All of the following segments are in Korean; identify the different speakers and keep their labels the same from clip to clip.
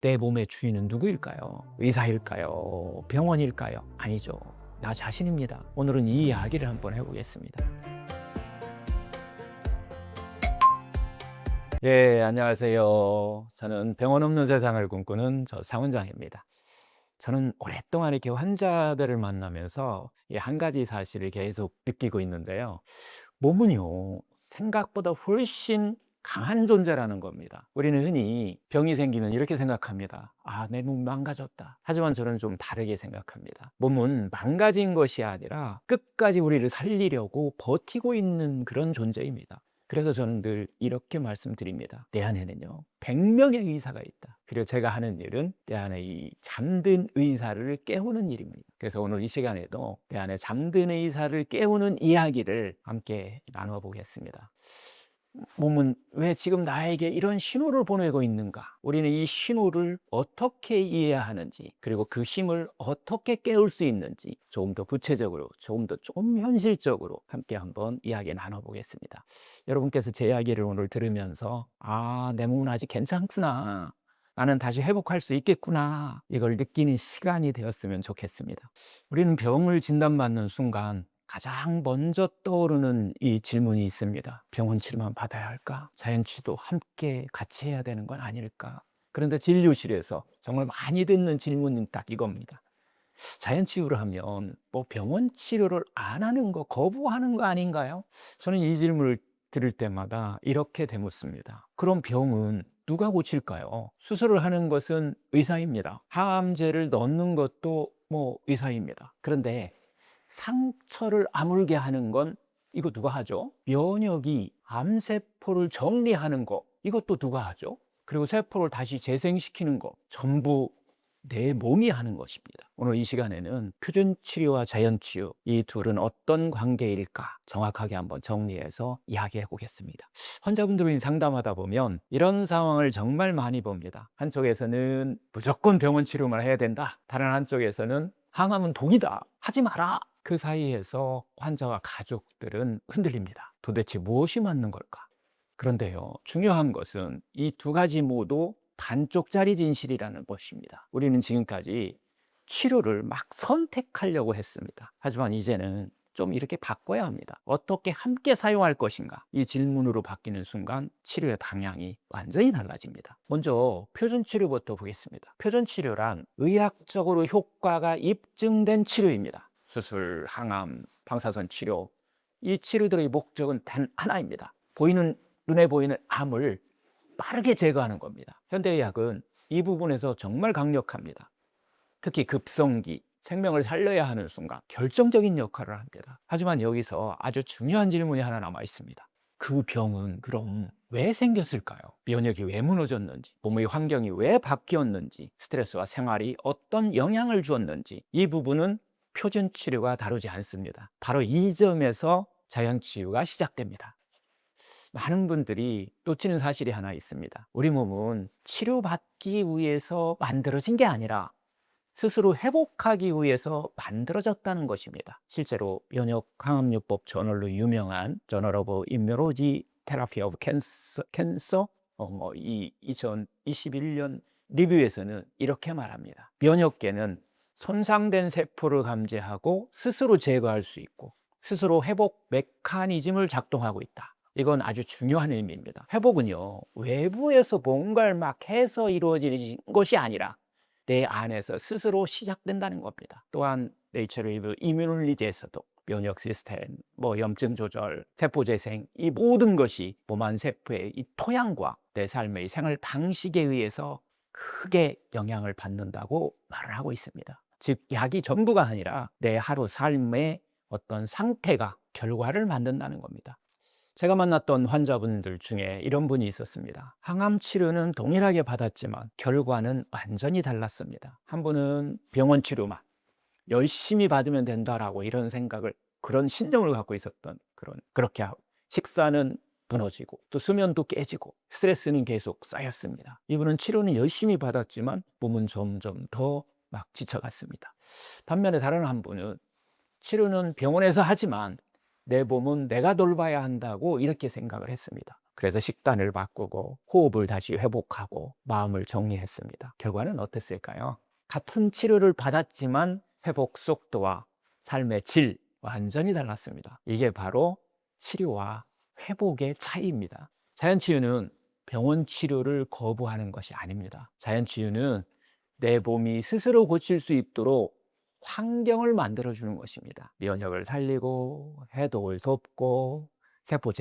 Speaker 1: 내 몸의 주인은 누구일까요? 의사일까요? 병원일까요? 아니죠. 나 자신입니다. 오늘은 이 이야기를 한번 해보겠습니다. 예, 안녕하세요. 저는 병원 없는 세상을 꿈꾸는 상원장입니다. 저는 오랫동안 이렇게 환자들을 만나면서 한 가지 사실을 계속 느끼고 있는데요. 몸은요, 생각보다 훨씬 강한 존재라는 겁니다. 우리는 흔히 병이 생기면 이렇게 생각합니다. 아, 내 몸 망가졌다. 하지만 저는 좀 다르게 생각합니다. 몸은 망가진 것이 아니라 끝까지 우리를 살리려고 버티고 있는 그런 존재입니다. 그래서 저는 늘 이렇게 말씀드립니다. 내 안에는요, 100명의 의사가 있다. 그리고 제가 하는 일은 내 안에 이 잠든 의사를 깨우는 일입니다. 그래서 오늘 이 시간에도 내 안에 잠든 의사를 깨우는 이야기를 함께 나눠 보겠습니다. 몸은 왜 지금 나에게 이런 신호를 보내고 있는가? 우리는 이 신호를 어떻게 이해하는지, 그리고 그 힘을 어떻게 깨울 수 있는지 조금 더 구체적으로, 좀 현실적으로 함께 한번 이야기 나눠보겠습니다. 여러분께서 제 이야기를 오늘 들으면서 아, 내 몸은 아직 괜찮구나. 나는 다시 회복할 수 있겠구나. 이걸 느끼는 시간이 되었으면 좋겠습니다. 우리는 병을 진단받는 순간 가장 먼저 떠오르는 이 질문이 있습니다. 병원 치료만 받아야 할까? 자연치유도 함께 같이 해야 되는 건 아닐까? 그런데 진료실에서 정말 많이 듣는 질문은 딱 이겁니다. 자연치유를 하면 뭐 병원 치료를 안 하는 거, 거부하는 거 아닌가요? 저는 이 질문을 들을 때마다 이렇게 되묻습니다. 그럼 병은 누가 고칠까요? 수술을 하는 것은 의사입니다. 항암제를 넣는 것도 뭐 의사입니다. 그런데 상처를 아물게 하는 건 이거 누가 하죠? 면역이 암세포를 정리하는 거 이것도 누가 하죠? 그리고 세포를 다시 재생시키는 거 전부 내 몸이 하는 것입니다. 오늘 이 시간에는 표준치료와 자연치유 이 둘은 어떤 관계일까 정확하게 한번 정리해서 이야기해 보겠습니다. 환자분들이 상담하다 보면 이런 상황을 정말 많이 봅니다. 한쪽에서는 무조건 병원 치료만 해야 된다. 다른 한쪽에서는 항암은 독이다. 하지 마라. 그 사이에서 환자와 가족들은 흔들립니다. 도대체 무엇이 맞는 걸까? 그런데요, 중요한 것은 이 두 가지 모두 반쪽짜리 진실이라는 것입니다. 우리는 지금까지 치료를 막 선택하려고 했습니다. 하지만 이제는 좀 이렇게 바꿔야 합니다. 어떻게 함께 사용할 것인가? 이 질문으로 바뀌는 순간 치료의 방향이 완전히 달라집니다. 먼저 표준치료부터 보겠습니다. 표준치료란 의학적으로 효과가 입증된 치료입니다. 수술, 항암, 방사선 치료, 이 치료들의 목적은 단 하나입니다. 눈에 보이는 암을 빠르게 제거하는 겁니다. 현대의학은 이 부분에서 정말 강력합니다. 특히 급성기, 생명을 살려야 하는 순간 결정적인 역할을 합니다. 하지만 여기서 아주 중요한 질문이 하나 남아 있습니다. 그 병은 그럼 왜 생겼을까요? 면역이 왜 무너졌는지, 몸의 환경이 왜 바뀌었는지, 스트레스와 생활이 어떤 영향을 주었는지 이 부분은 표준 치료가 다루지 않습니다. 바로 이 점에서 자연치유가 시작됩니다. 많은 분들이 놓치는 사실이 하나 있습니다. 우리 몸은 치료받기 위해서 만들어진 게 아니라 스스로 회복하기 위해서 만들어졌다는 것입니다. 실제로 면역항암요법 저널로 유명한 Journal of Immunology Therapy of Cancer 이 2021년 리뷰에서는 이렇게 말합니다. 면역계는 손상된 세포를 감지하고 스스로 제거할 수 있고 스스로 회복 메커니즘을 작동하고 있다. 이건 아주 중요한 의미입니다. 회복은요, 외부에서 뭔가를 막 해서 이루어지는 것이 아니라 내 안에서 스스로 시작된다는 겁니다. 또한 네이처 리뷰 이뮤놀리지에서도 면역 시스템, 염증 조절, 세포 재생 이 모든 것이 몸 안 세포의 이 토양과 내 삶의 생활 방식에 의해서 크게 영향을 받는다고 말을 하고 있습니다. 즉 약이 전부가 아니라 내 하루 삶의 어떤 상태가 결과를 만든다는 겁니다. 제가 만났던 환자분들 중에 이런 분이 있었습니다. 항암 치료는 동일하게 받았지만 결과는 완전히 달랐습니다. 한 분은 병원 치료만 열심히 받으면 된다라고 이런 생각을, 그런 신념을 갖고 있었던 그렇게 하고, 식사는 무너지고 또 수면도 깨지고 스트레스는 계속 쌓였습니다. 이분은 치료는 열심히 받았지만 몸은 점점 더 막 지쳐갔습니다. 반면에 다른 한 분은 치료는 병원에서 하지만 내 몸은 내가 돌봐야 한다고 이렇게 생각을 했습니다. 그래서 식단을 바꾸고 호흡을 다시 회복하고 마음을 정리했습니다. 결과는 어땠을까요? 같은 치료를 받았지만 회복 속도와 삶의 질 완전히 달랐습니다. 이게 바로 치료와 회복의 차이입니다. 자연치유는 병원 치료를 거부하는 것이 아닙니다. 자연치유는 내 몸이 스스로 고칠 수 있도록 환경을 만들어주는 것입니다. 면역을 살리고 해독을 돕고 세포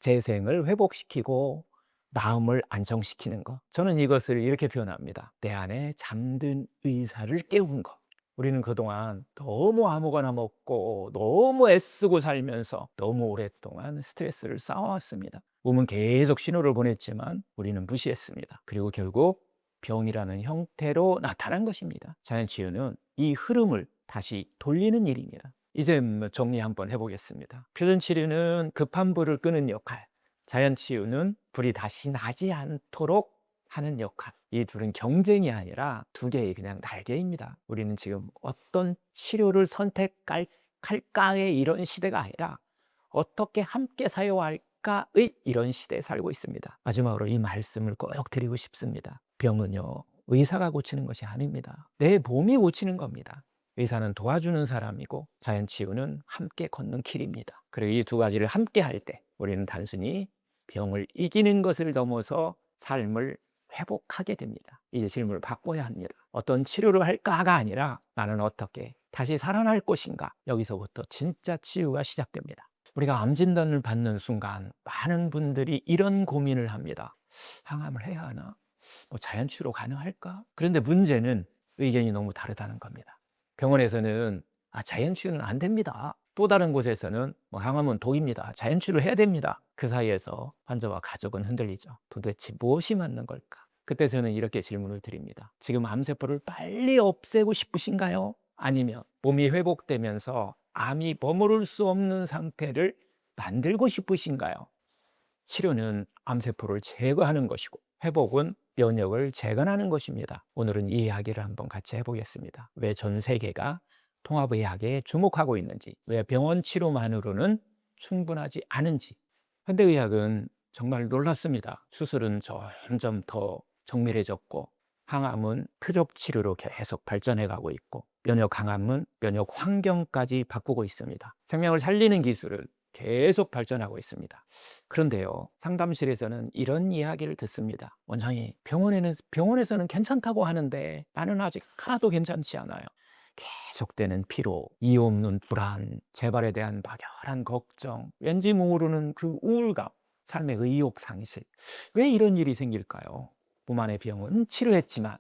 Speaker 1: 재생을 회복시키고 마음을 안정시키는 것. 저는 이것을 이렇게 표현합니다. 내 안에 잠든 의사를 깨운 것. 우리는 그동안 너무 아무거나 먹고 너무 애쓰고 살면서 너무 오랫동안 스트레스를 쌓아왔습니다. 몸은 계속 신호를 보냈지만 우리는 무시했습니다. 그리고 결국 병이라는 형태로 나타난 것입니다. 자연치유는 이 흐름을 다시 돌리는 일입니다. 이제 정리 한번 해보겠습니다. 표준치료는 급한 불을 끄는 역할, 자연치유는 불이 다시 나지 않도록 하는 역할. 이 둘은 경쟁이 아니라 두 개의 그냥 날개입니다. 우리는 지금 어떤 치료를 선택할까의 이런 시대가 아니라 어떻게 함께 사용할까의 이런 시대에 살고 있습니다. 마지막으로 이 말씀을 꼭 드리고 싶습니다. 병은요, 의사가 고치는 것이 아닙니다. 내 몸이 고치는 겁니다. 의사는 도와주는 사람이고 자연치유는 함께 걷는 길입니다. 그리고 이 두 가지를 함께 할 때 우리는 단순히 병을 이기는 것을 넘어서 삶을 회복하게 됩니다. 이제 질문을 바꿔야 합니다. 어떤 치료를 할까가 아니라 나는 어떻게 다시 살아날 것인가. 여기서부터 진짜 치유가 시작됩니다. 우리가 암 진단을 받는 순간 많은 분들이 이런 고민을 합니다. 항암을 해야 하나? 자연치유로 가능할까? 그런데 문제는 의견이 너무 다르다는 겁니다. 병원에서는 자연치유는 안 됩니다. 또 다른 곳에서는 항암은 독입니다. 자연치유를 해야 됩니다. 그 사이에서 환자와 가족은 흔들리죠. 도대체 무엇이 맞는 걸까? 그때 저는 이렇게 질문을 드립니다. 지금 암세포를 빨리 없애고 싶으신가요? 아니면 몸이 회복되면서 암이 머무를 수 없는 상태를 만들고 싶으신가요? 치료는 암세포를 제거하는 것이고 회복은 면역을 재건하는 것입니다. 오늘은 이 이야기를 한번 같이 해보겠습니다. 왜 전 세계가 통합의학에 주목하고 있는지, 왜 병원 치료만으로는 충분하지 않은지. 현대의학은 정말 놀랐습니다. 수술은 점점 더 정밀해졌고 항암은 표적 치료로 계속 발전해가고 있고 면역 강함은 면역 환경까지 바꾸고 있습니다. 생명을 살리는 기술은 계속 발전하고 있습니다. 그런데요, 상담실에서는 이런 이야기를 듣습니다. 원장님, 병원에서는 괜찮다고 하는데 나는 아직 하나도 괜찮지 않아요. 계속되는 피로, 이유 없는 불안, 재발에 대한 막연한 걱정, 왠지 모르는 그 우울감, 삶의 의욕 상실. 왜 이런 일이 생길까요? 몸 안의 병은 치료했지만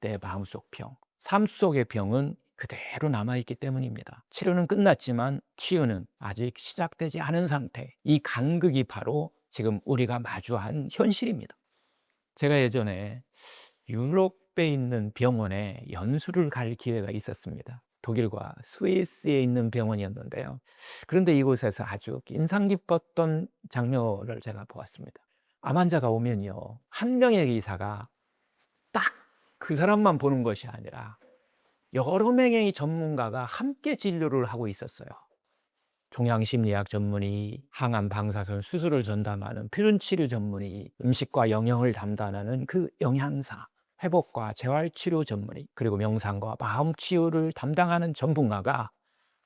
Speaker 1: 내 마음속 병, 삶 속의 병은 그대로 남아있기 때문입니다. 치료는 끝났지만 치유는 아직 시작되지 않은 상태. 이 간극이 바로 지금 우리가 마주한 현실입니다. 제가 예전에 유럽에 있는 병원에 연수를 갈 기회가 있었습니다. 독일과 스위스에 있는 병원이었는데요. 그런데 이곳에서 아주 인상 깊었던 장면을 제가 보았습니다. 암 환자가 오면요, 한 명의 의사가 딱 그 사람만 보는 것이 아니라 여러 명의 전문가가 함께 진료를 하고 있었어요. 종양심리학 전문의, 항암 방사선 수술을 전담하는 표준치료 전문의, 음식과 영양을 담당하는 그 영양사, 회복과 재활치료 전문의, 그리고 명상과 마음치유를 담당하는 전문가가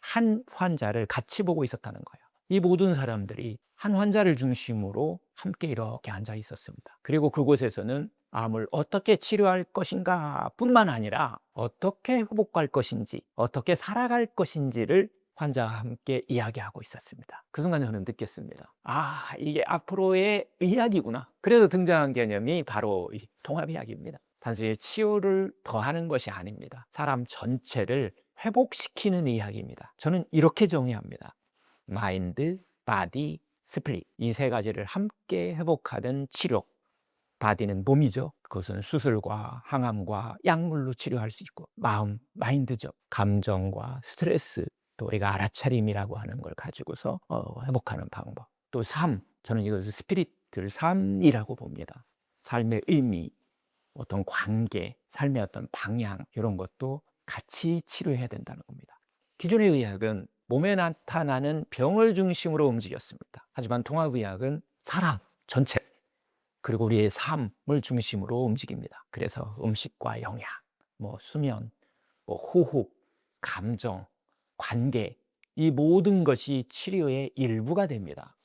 Speaker 1: 한 환자를 같이 보고 있었다는 거예요. 이 모든 사람들이 한 환자를 중심으로 함께 이렇게 앉아 있었습니다. 그리고 그곳에서는 암을 어떻게 치료할 것인가 뿐만 아니라 어떻게 회복할 것인지, 어떻게 살아갈 것인지를 환자와 함께 이야기하고 있었습니다. 그 순간 저는 느꼈습니다. 이게 앞으로의 의학이구나. 그래서 등장한 개념이 바로 이 통합의학입니다. 단순히 치유를 더하는 것이 아닙니다. 사람 전체를 회복시키는 의학입니다. 저는 이렇게 정의합니다. 마인드, 바디, 스피릿, 이 세 가지를 함께 회복하는 치료. 바디는 몸이죠. 그것은 수술과 항암과 약물로 치료할 수 있고, 마음, 마인드죠. 감정과 스트레스, 또 우리가 알아차림이라고 하는 걸 가지고서 회복하는 방법. 또 삶, 저는 이것을 스피릿을 삶이라고 봅니다. 삶의 의미, 어떤 관계, 삶의 어떤 방향, 이런 것도 같이 치료해야 된다는 겁니다. 기존의 의학은 몸에 나타나는 병을 중심으로 움직였습니다. 하지만 통합의학은 사람, 전체, 그리고 우리의 삶을 중심으로 움직입니다. 그래서 음식과 영양, 수면, 호흡, 감정, 관계, 이 모든 것이 치료의 일부가 됩니다.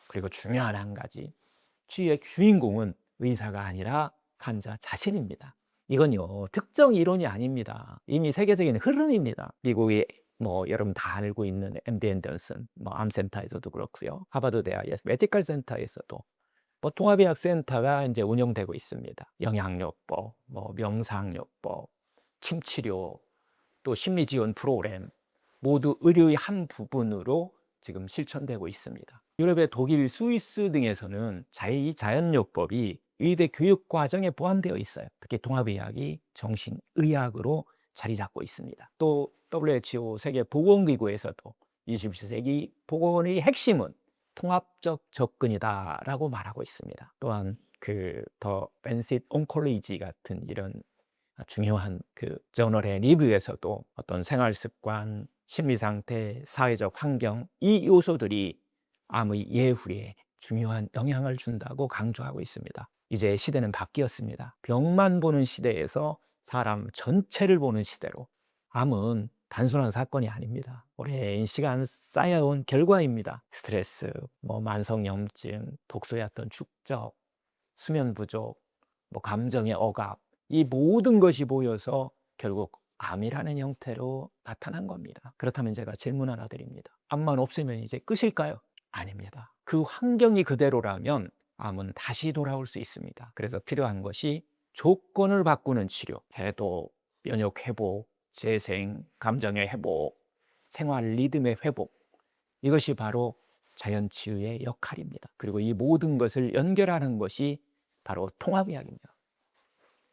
Speaker 1: 그리고 중요한 한 가지, 치유의 주인공은 의사가 아니라 환자 자신입니다. 이건요, 특정 이론이 아닙니다. 이미 세계적인 흐름입니다. 미국의 여러분 다 알고 있는 MD 앤더슨 암센터에서도 그렇고요. 하버드 대학의 메디컬 센터에서도 통합의학 센터가 이제 운영되고 있습니다. 영양요법, 명상요법, 침치료, 또 심리지원 프로그램, 모두 의료의 한 부분으로 지금 실천되고 있습니다. 유럽의 독일, 스위스 등에서는 이 자연요법이 의대 교육 과정에 포함되어 있어요. 특히 통합의학이 정신의학으로 자리 잡고 있습니다. 또 WHO 세계보건기구에서도 21세기 보건의 핵심은 통합적 접근이다라고 말하고 있습니다. 또한 더 벤싯 온콜로지 같은 이런 중요한 저널의 리뷰에서도 어떤 생활 습관, 심리 상태, 사회적 환경, 이 요소들이 암의 예후에 중요한 영향을 준다고 강조하고 있습니다. 이제 시대는 바뀌었습니다. 병만 보는 시대에서 사람 전체를 보는 시대로, 암은 단순한 사건이 아닙니다. 오랜 시간 쌓여온 결과입니다. 스트레스, 만성염증, 독소의 어떤 축적, 수면 부족, 감정의 억압, 이 모든 것이 모여서 결국 암이라는 형태로 나타난 겁니다. 그렇다면 제가 질문 하나 드립니다. 암만 없으면 이제 끝일까요? 아닙니다. 그 환경이 그대로라면 암은 다시 돌아올 수 있습니다. 그래서 필요한 것이 조건을 바꾸는 치료, 해독, 면역 회복, 재생, 감정의 회복, 생활 리듬의 회복, 이것이 바로 자연치유의 역할입니다. 그리고 이 모든 것을 연결하는 것이 바로 통합의학입니다.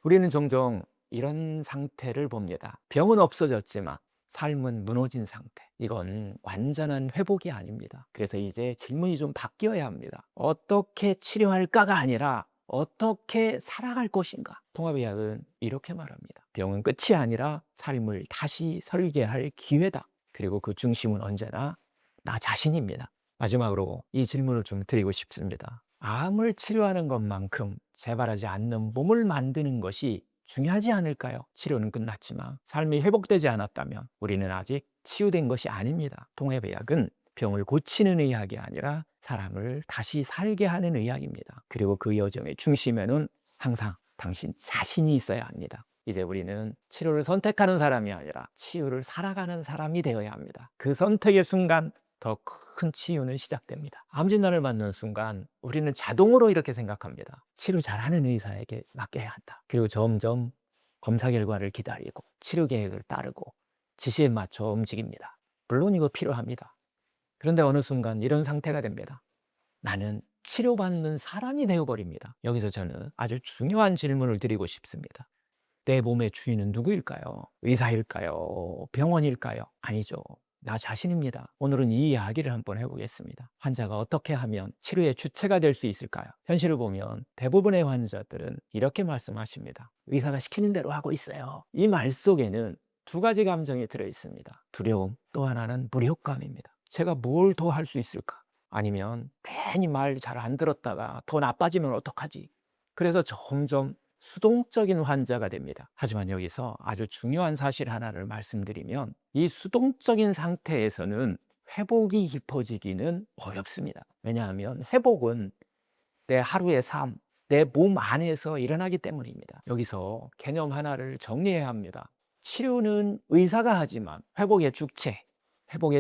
Speaker 1: 우리는 종종 이런 상태를 봅니다. 병은 없어졌지만 삶은 무너진 상태. 이건 완전한 회복이 아닙니다. 그래서 이제 질문이 좀 바뀌어야 합니다. 어떻게 치료할까가 아니라 어떻게 살아갈 것인가. 통합의학은 이렇게 말합니다. 병은 끝이 아니라 삶을 다시 설계할 기회다. 그리고 그 중심은 언제나 나 자신입니다. 마지막으로 이 질문을 좀 드리고 싶습니다. 암을 치료하는 것만큼 재발하지 않는 몸을 만드는 것이 중요하지 않을까요? 치료는 끝났지만 삶이 회복되지 않았다면 우리는 아직 치유된 것이 아닙니다. 통합의학은 병을 고치는 의학이 아니라 사람을 다시 살게 하는 의학입니다. 그리고 그 여정의 중심에는 항상 당신 자신이 있어야 합니다. 이제 우리는 치료를 선택하는 사람이 아니라 치유를 살아가는 사람이 되어야 합니다. 그 선택의 순간 더 큰 치유는 시작됩니다. 암 진단을 받는 순간 우리는 자동으로 이렇게 생각합니다. 치료 잘하는 의사에게 맡겨야 한다. 그리고 점점 검사 결과를 기다리고 치료 계획을 따르고 지시에 맞춰 움직입니다. 물론 이거 필요합니다. 그런데 어느 순간 이런 상태가 됩니다. 나는 치료받는 사람이 되어버립니다. 여기서 저는 아주 중요한 질문을 드리고 싶습니다. 내 몸의 주인은 누구일까요? 의사일까요? 병원일까요? 아니죠. 나 자신입니다. 오늘은 이 이야기를 한번 해보겠습니다. 환자가 어떻게 하면 치료의 주체가 될 수 있을까요? 현실을 보면 대부분의 환자들은 이렇게 말씀하십니다. 의사가 시키는 대로 하고 있어요. 이 말 속에는 두 가지 감정이 들어있습니다. 두려움, 또 하나는 무력감입니다. 제가 뭘 더 할 수 있을까? 아니면 괜히 말 잘 안 들었다가 더 나빠지면 어떡하지? 그래서 점점 수동적인 환자가 됩니다. 하지만 여기서 아주 중요한 사실 하나를 말씀드리면 이 수동적인 상태에서는 회복이 깊어지기는 어렵습니다. 왜냐하면 회복은 내 하루의 삶, 내 몸 안에서 일어나기 때문입니다. 여기서 개념 하나를 정리해야 합니다. 치료는 의사가 하지만 회복의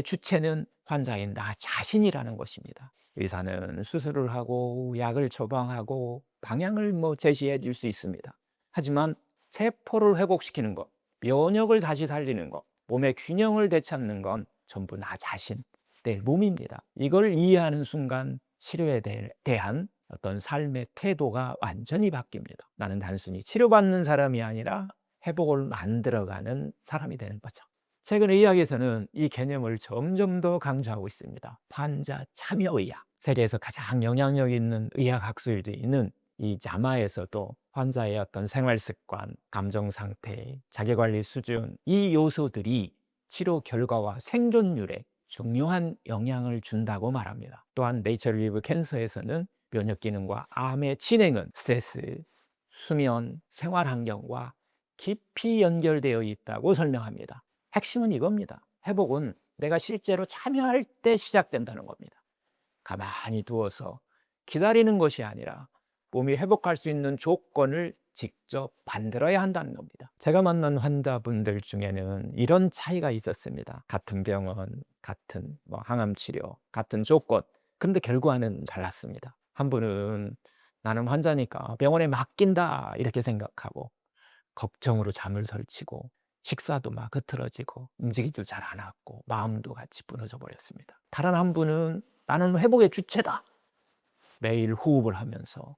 Speaker 1: 주체는 환자인 나 자신이라는 것입니다. 의사는 수술을 하고 약을 처방하고 방향을 제시해 줄 수 있습니다. 하지만 세포를 회복시키는 것, 면역을 다시 살리는 것, 몸의 균형을 되찾는 건 전부 나 자신, 내 몸입니다. 이걸 이해하는 순간 치료에 대한 어떤 삶의 태도가 완전히 바뀝니다. 나는 단순히 치료받는 사람이 아니라 회복을 만들어가는 사람이 되는 거죠. 최근 의학에서는 이 개념을 점점 더 강조하고 있습니다. 환자 참여의학. 세계에서 가장 영향력 있는 의학 학술도 있는 이 자마에서도 환자의 어떤 생활 습관, 감정 상태, 자기관리 수준, 이 요소들이 치료 결과와 생존율에 중요한 영향을 준다고 말합니다. 또한 네이처 리브 캔서에서는 면역 기능과 암의 진행은 스트레스, 수면, 생활 환경과 깊이 연결되어 있다고 설명합니다. 핵심은 이겁니다. 회복은 내가 실제로 참여할 때 시작된다는 겁니다. 가만히 두어서 기다리는 것이 아니라 몸이 회복할 수 있는 조건을 직접 만들어야 한다는 겁니다. 제가 만난 환자분들 중에는 이런 차이가 있었습니다. 같은 병원, 같은 항암 치료, 같은 조건. 그런데 결과는 달랐습니다. 한 분은 나는 환자니까 병원에 맡긴다 이렇게 생각하고 걱정으로 잠을 설치고 식사도 막 흐트러지고 움직이지도 잘 않았고 마음도 같이 무너져 버렸습니다. 다른 한 분은 나는 회복의 주체다. 매일 호흡을 하면서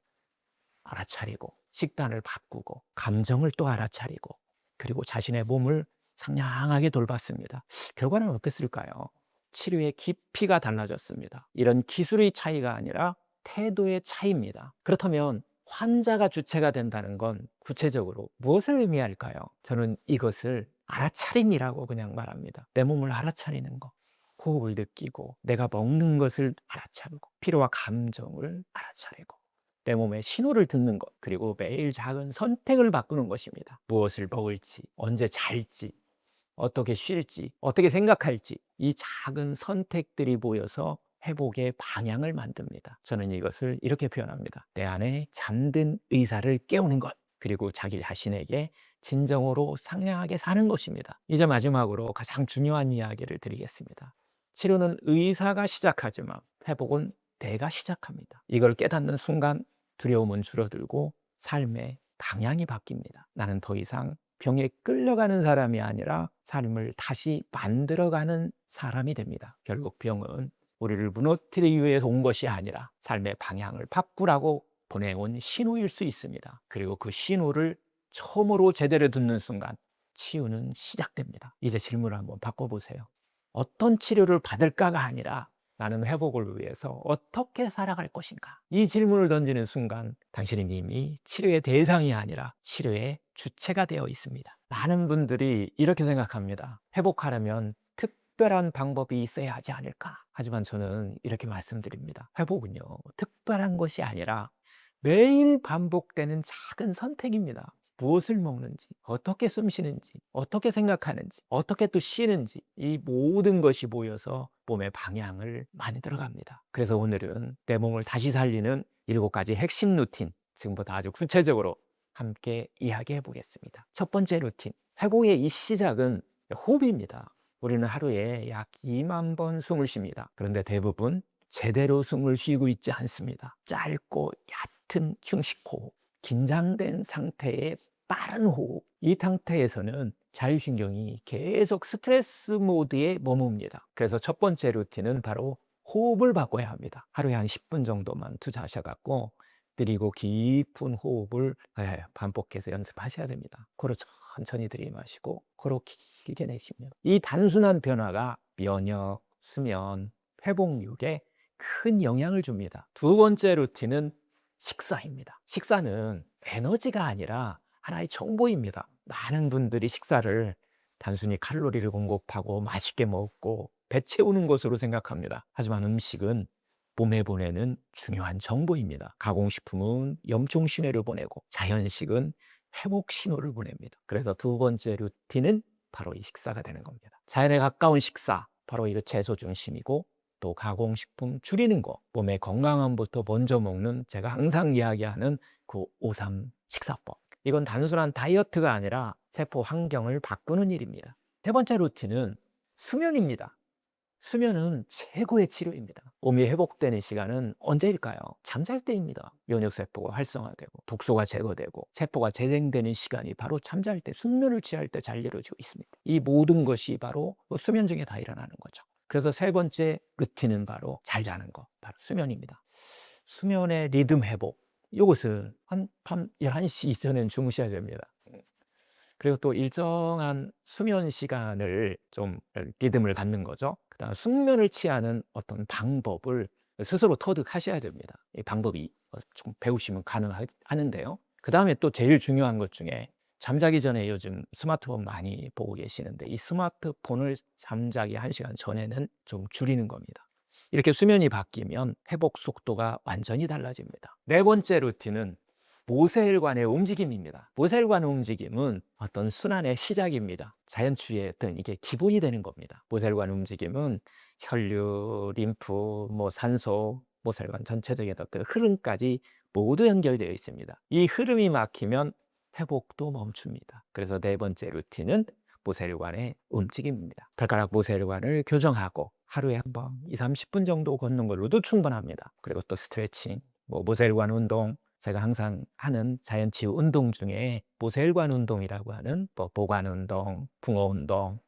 Speaker 1: 알아차리고 식단을 바꾸고 감정을 또 알아차리고 그리고 자신의 몸을 상냥하게 돌봤습니다. 결과는 어땠을까요? 치료의 깊이가 달라졌습니다. 이런 기술의 차이가 아니라 태도의 차이입니다. 그렇다면 환자가 주체가 된다는 건 구체적으로 무엇을 의미할까요? 저는 이것을 알아차림이라고 그냥 말합니다. 내 몸을 알아차리는 거. 호흡을 느끼고 내가 먹는 것을 알아차리고 필요와 감정을 알아차리고 내 몸의 신호를 듣는 것, 그리고 매일 작은 선택을 바꾸는 것입니다. 무엇을 먹을지, 언제 잘지, 어떻게 쉴지, 어떻게 생각할지, 이 작은 선택들이 모여서 회복의 방향을 만듭니다. 저는 이것을 이렇게 표현합니다. 내 안에 잠든 의사를 깨우는 것, 그리고 자기 자신에게 진정으로 상냥하게 사는 것입니다. 이제 마지막으로 가장 중요한 이야기를 드리겠습니다. 치료는 의사가 시작하지만 회복은 내가 시작합니다. 이걸 깨닫는 순간 두려움은 줄어들고 삶의 방향이 바뀝니다. 나는 더 이상 병에 끌려가는 사람이 아니라 삶을 다시 만들어가는 사람이 됩니다. 결국 병은 우리를 무너뜨리기 위해서 온 것이 아니라 삶의 방향을 바꾸라고 보내온 신호일 수 있습니다. 그리고 그 신호를 처음으로 제대로 듣는 순간 치유는 시작됩니다. 이제 질문을 한번 바꿔보세요. 어떤 치료를 받을까가 아니라 나는 회복을 위해서 어떻게 살아갈 것인가? 이 질문을 던지는 순간 당신은 이미 치료의 대상이 아니라 치료의 주체가 되어 있습니다. 많은 분들이 이렇게 생각합니다. 회복하려면 특별한 방법이 있어야 하지 않을까? 하지만 저는 이렇게 말씀드립니다. 회복은요, 특별한 것이 아니라 매일 반복되는 작은 선택입니다. 무엇을 먹는지, 어떻게 숨 쉬는지, 어떻게 생각하는지, 어떻게 또 쉬는지, 이 모든 것이 모여서 몸의 방향을 만들어갑니다. 그래서 오늘은 내 몸을 다시 살리는 7가지 핵심 루틴, 지금부터 아주 구체적으로 함께 이야기해 보겠습니다. 첫 번째 루틴, 회복의 이 시작은 호흡입니다. 우리는 하루에 약 2만 번 숨을 쉽니다. 그런데 대부분 제대로 숨을 쉬고 있지 않습니다. 짧고 얕은 휴식 호흡, 긴장된 상태의 빠른 호흡, 이 상태에서는 자율신경이 계속 스트레스 모드에 머뭅니다. 그래서 첫 번째 루틴은 바로 호흡을 바꿔야 합니다. 하루에 한 10분 정도만 투자하셔갖고 그리고 깊은 호흡을 반복해서 연습하셔야 됩니다. 코로 천천히 들이마시고 코로 길게 내쉬면 이 단순한 변화가 면역, 수면, 회복력에 큰 영향을 줍니다. 두 번째 루틴은 식사입니다. 식사는 에너지가 아니라 하나의 정보입니다. 많은 분들이 식사를 단순히 칼로리를 공급하고 맛있게 먹고 배 채우는 것으로 생각합니다. 하지만 음식은 몸에 보내는 중요한 정보입니다. 가공식품은 염증 신호를 보내고 자연식은 회복 신호를 보냅니다. 그래서 두 번째 루틴은 바로 이 식사가 되는 겁니다. 자연에 가까운 식사, 바로 이거 채소 중심이고 또 가공식품 줄이는 거, 몸의 건강함부터 먼저 먹는 제가 항상 이야기하는 그 5-3 식사법. 이건 단순한 다이어트가 아니라 세포 환경을 바꾸는 일입니다. 세 번째 루틴은 수면입니다. 수면은 최고의 치료입니다. 몸이 회복되는 시간은 언제일까요? 잠잘 때입니다. 면역세포가 활성화되고 독소가 제거되고 세포가 재생되는 시간이 바로 잠잘 때, 숙면을 취할 때 잘 이루어지고 있습니다. 이 모든 것이 바로 수면 중에 다 일어나는 거죠. 그래서 세 번째 루틴은 바로 잘 자는 거, 바로 수면입니다. 수면의 리듬 회복, 이것은 밤 11시 이전엔 주무셔야 됩니다. 그리고 또 일정한 수면 시간을 좀 리듬을 갖는 거죠. 그다음 숙면을 취하는 어떤 방법을 스스로 터득하셔야 됩니다. 이 방법이 좀 배우시면 가능하는데요. 그다음에 또 제일 중요한 것 중에 잠자기 전에 요즘 스마트폰 많이 보고 계시는데 이 스마트폰을 잠자기 1시간 전에는 좀 줄이는 겁니다. 이렇게 수면이 바뀌면 회복 속도가 완전히 달라집니다. 네 번째 루틴은 모세혈관의 움직임입니다. 모세혈관 움직임은 어떤 순환의 시작입니다. 자연주의의 어떤 이게 기본이 되는 겁니다. 모세혈관 움직임은 혈류, 림프, 산소, 모세혈관 전체적인 어떤 흐름까지 모두 연결되어 있습니다. 이 흐름이 막히면 회복도 멈춥니다. 그래서 네 번째 루틴은 모세혈관의 움직임입니다. 발가락 모세혈관을 교정하고 하루에 한 번 2, 30분 정도 걷는 걸로도 충분합니다. 그리고 또 스트레칭, 모세혈관 운동, 제가 항상 하는 자연치유 운동 중에 모세혈관 운동이라고 하는 보관 운동, 붕어 운동,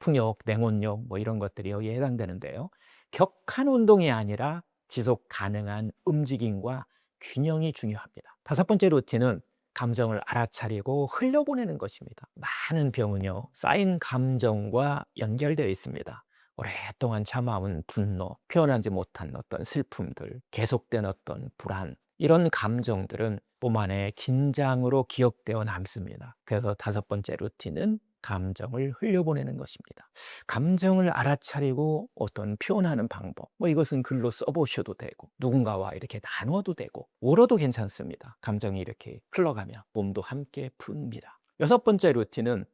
Speaker 1: 풍욕, 냉온욕 이런 것들이 여기에 해당되는데요. 격한 운동이 아니라 지속 가능한 움직임과 균형이 중요합니다. 다섯 번째 루틴은 감정을 알아차리고 흘려보내는 것입니다. 많은 병은요, 쌓인 감정과 연결되어 있습니다. 오랫동안 참아온 분노, 표현하지 못한 어떤 슬픔들, 계속된 어떤 불안, 이런 감정들은 몸 안에 긴장으로 기억되어 남습니다. 그래서 다섯 번째 루틴은 감정을 흘려보내는 것입니다. 감정을 알아차리고 어떤 표현하는 방법, 이것은 글로 써보셔도 되고 누군가와 이렇게 나눠도 되고 울어도 괜찮습니다. 감정이 이렇게 흘러가면 몸도 함께 풉니다. 여섯 번째 루틴은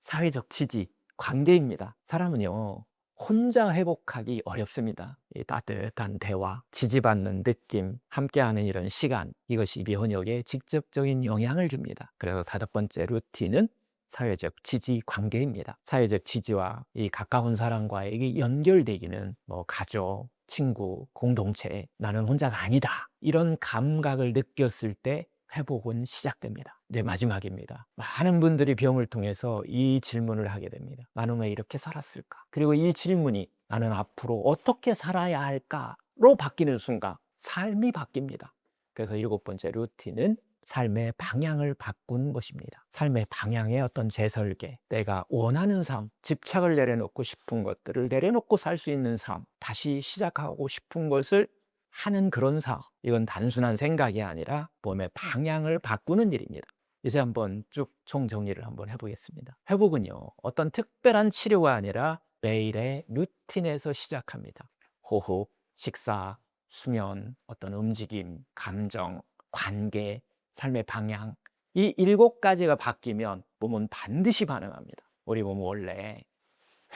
Speaker 1: 사회적 지지, 관계입니다. 사람은요, 혼자 회복하기 어렵습니다. 이 따뜻한 대화, 지지받는 느낌, 함께하는 이런 시간, 이것이 면역에 직접적인 영향을 줍니다. 그래서 다섯 번째 루틴은 사회적 지지 관계입니다. 사회적 지지와 이 가까운 사람과의 연결되기는 가족, 친구, 공동체, 나는 혼자가 아니다, 이런 감각을 느꼈을 때 회복은 시작됩니다. 이제 마지막입니다. 많은 분들이 병을 통해서 이 질문을 하게 됩니다. 나는 왜 이렇게 살았을까? 그리고 이 질문이 나는 앞으로 어떻게 살아야 할까로 바뀌는 순간 삶이 바뀝니다. 그래서 일곱 번째 루틴은 삶의 방향을 바꾸는 것입니다. 삶의 방향의 어떤 재설계, 내가 원하는 삶, 집착을 내려놓고 싶은 것들을 내려놓고 살 수 있는 삶, 다시 시작하고 싶은 것을 하는 그런 삶, 이건 단순한 생각이 아니라 몸의 방향을 바꾸는 일입니다. 이제 한번 쭉 총정리를 한번 해보겠습니다. 회복은요, 어떤 특별한 치료가 아니라 매일의 루틴에서 시작합니다. 호흡, 식사, 수면, 어떤 움직임, 감정, 관계, 삶의 방향, 이 일곱 가지가 바뀌면 몸은 반드시 반응합니다. 우리 몸은 원래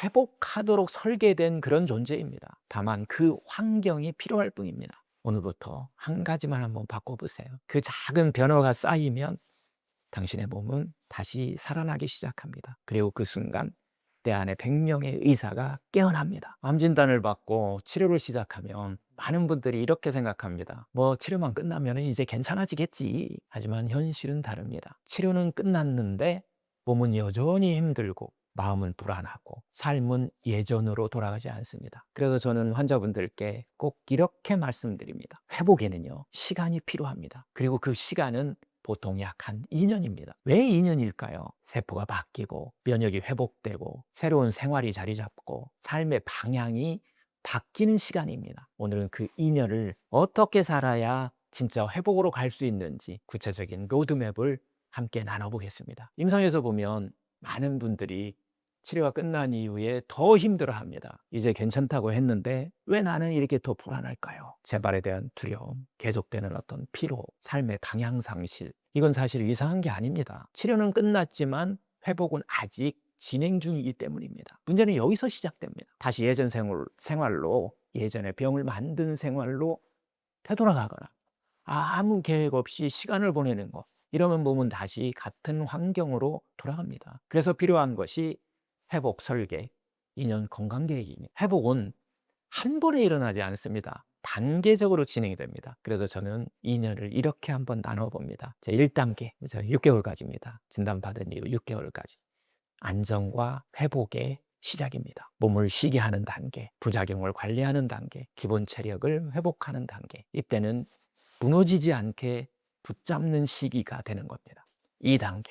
Speaker 1: 회복하도록 설계된 그런 존재입니다. 다만 그 환경이 필요할 뿐입니다. 오늘부터 한 가지만 한번 바꿔보세요. 그 작은 변화가 쌓이면 당신의 몸은 다시 살아나기 시작합니다. 그리고 그 순간 내 안에 100명의 의사가 깨어납니다. 암 진단을 받고 치료를 시작하면 많은 분들이 이렇게 생각합니다. 치료만 끝나면 이제 괜찮아지겠지. 하지만 현실은 다릅니다. 치료는 끝났는데 몸은 여전히 힘들고 마음은 불안하고 삶은 예전으로 돌아가지 않습니다. 그래서 저는 환자분들께 꼭 이렇게 말씀드립니다. 회복에는요, 시간이 필요합니다. 그리고 그 시간은 보통 약 한 2년입니다. 왜 2년일까요? 세포가 바뀌고 면역이 회복되고 새로운 생활이 자리 잡고 삶의 방향이 바뀌는 시간입니다. 오늘은 그 2년을 어떻게 살아야 진짜 회복으로 갈 수 있는지 구체적인 로드맵을 함께 나눠보겠습니다. 임상에서 보면 많은 분들이 치료가 끝난 이후에 더 힘들어합니다. 이제 괜찮다고 했는데 왜 나는 이렇게 더 불안할까요? 재발에 대한 두려움, 계속되는 어떤 피로, 삶의 방향 상실, 이건 사실 이상한 게 아닙니다. 치료는 끝났지만 회복은 아직 진행 중이기 때문입니다. 문제는 여기서 시작됩니다. 다시 예전 생활로, 예전에 병을 만든 생활로 되돌아가거나 아무 계획 없이 시간을 보내는 것, 이러면 몸은 다시 같은 환경으로 돌아갑니다. 그래서 필요한 것이 회복 설계, 2년 건강 계획입니다. 회복은 한 번에 일어나지 않습니다. 단계적으로 진행이 됩니다. 그래서 저는 2년을 이렇게 한번 나눠봅니다. 제 1단계, 6개월까지입니다. 진단받은 이후 6개월까지. 안정과 회복의 시작입니다. 몸을 쉬게 하는 단계, 부작용을 관리하는 단계, 기본 체력을 회복하는 단계. 이때는 무너지지 않게 붙잡는 시기가 되는 겁니다. 2단계,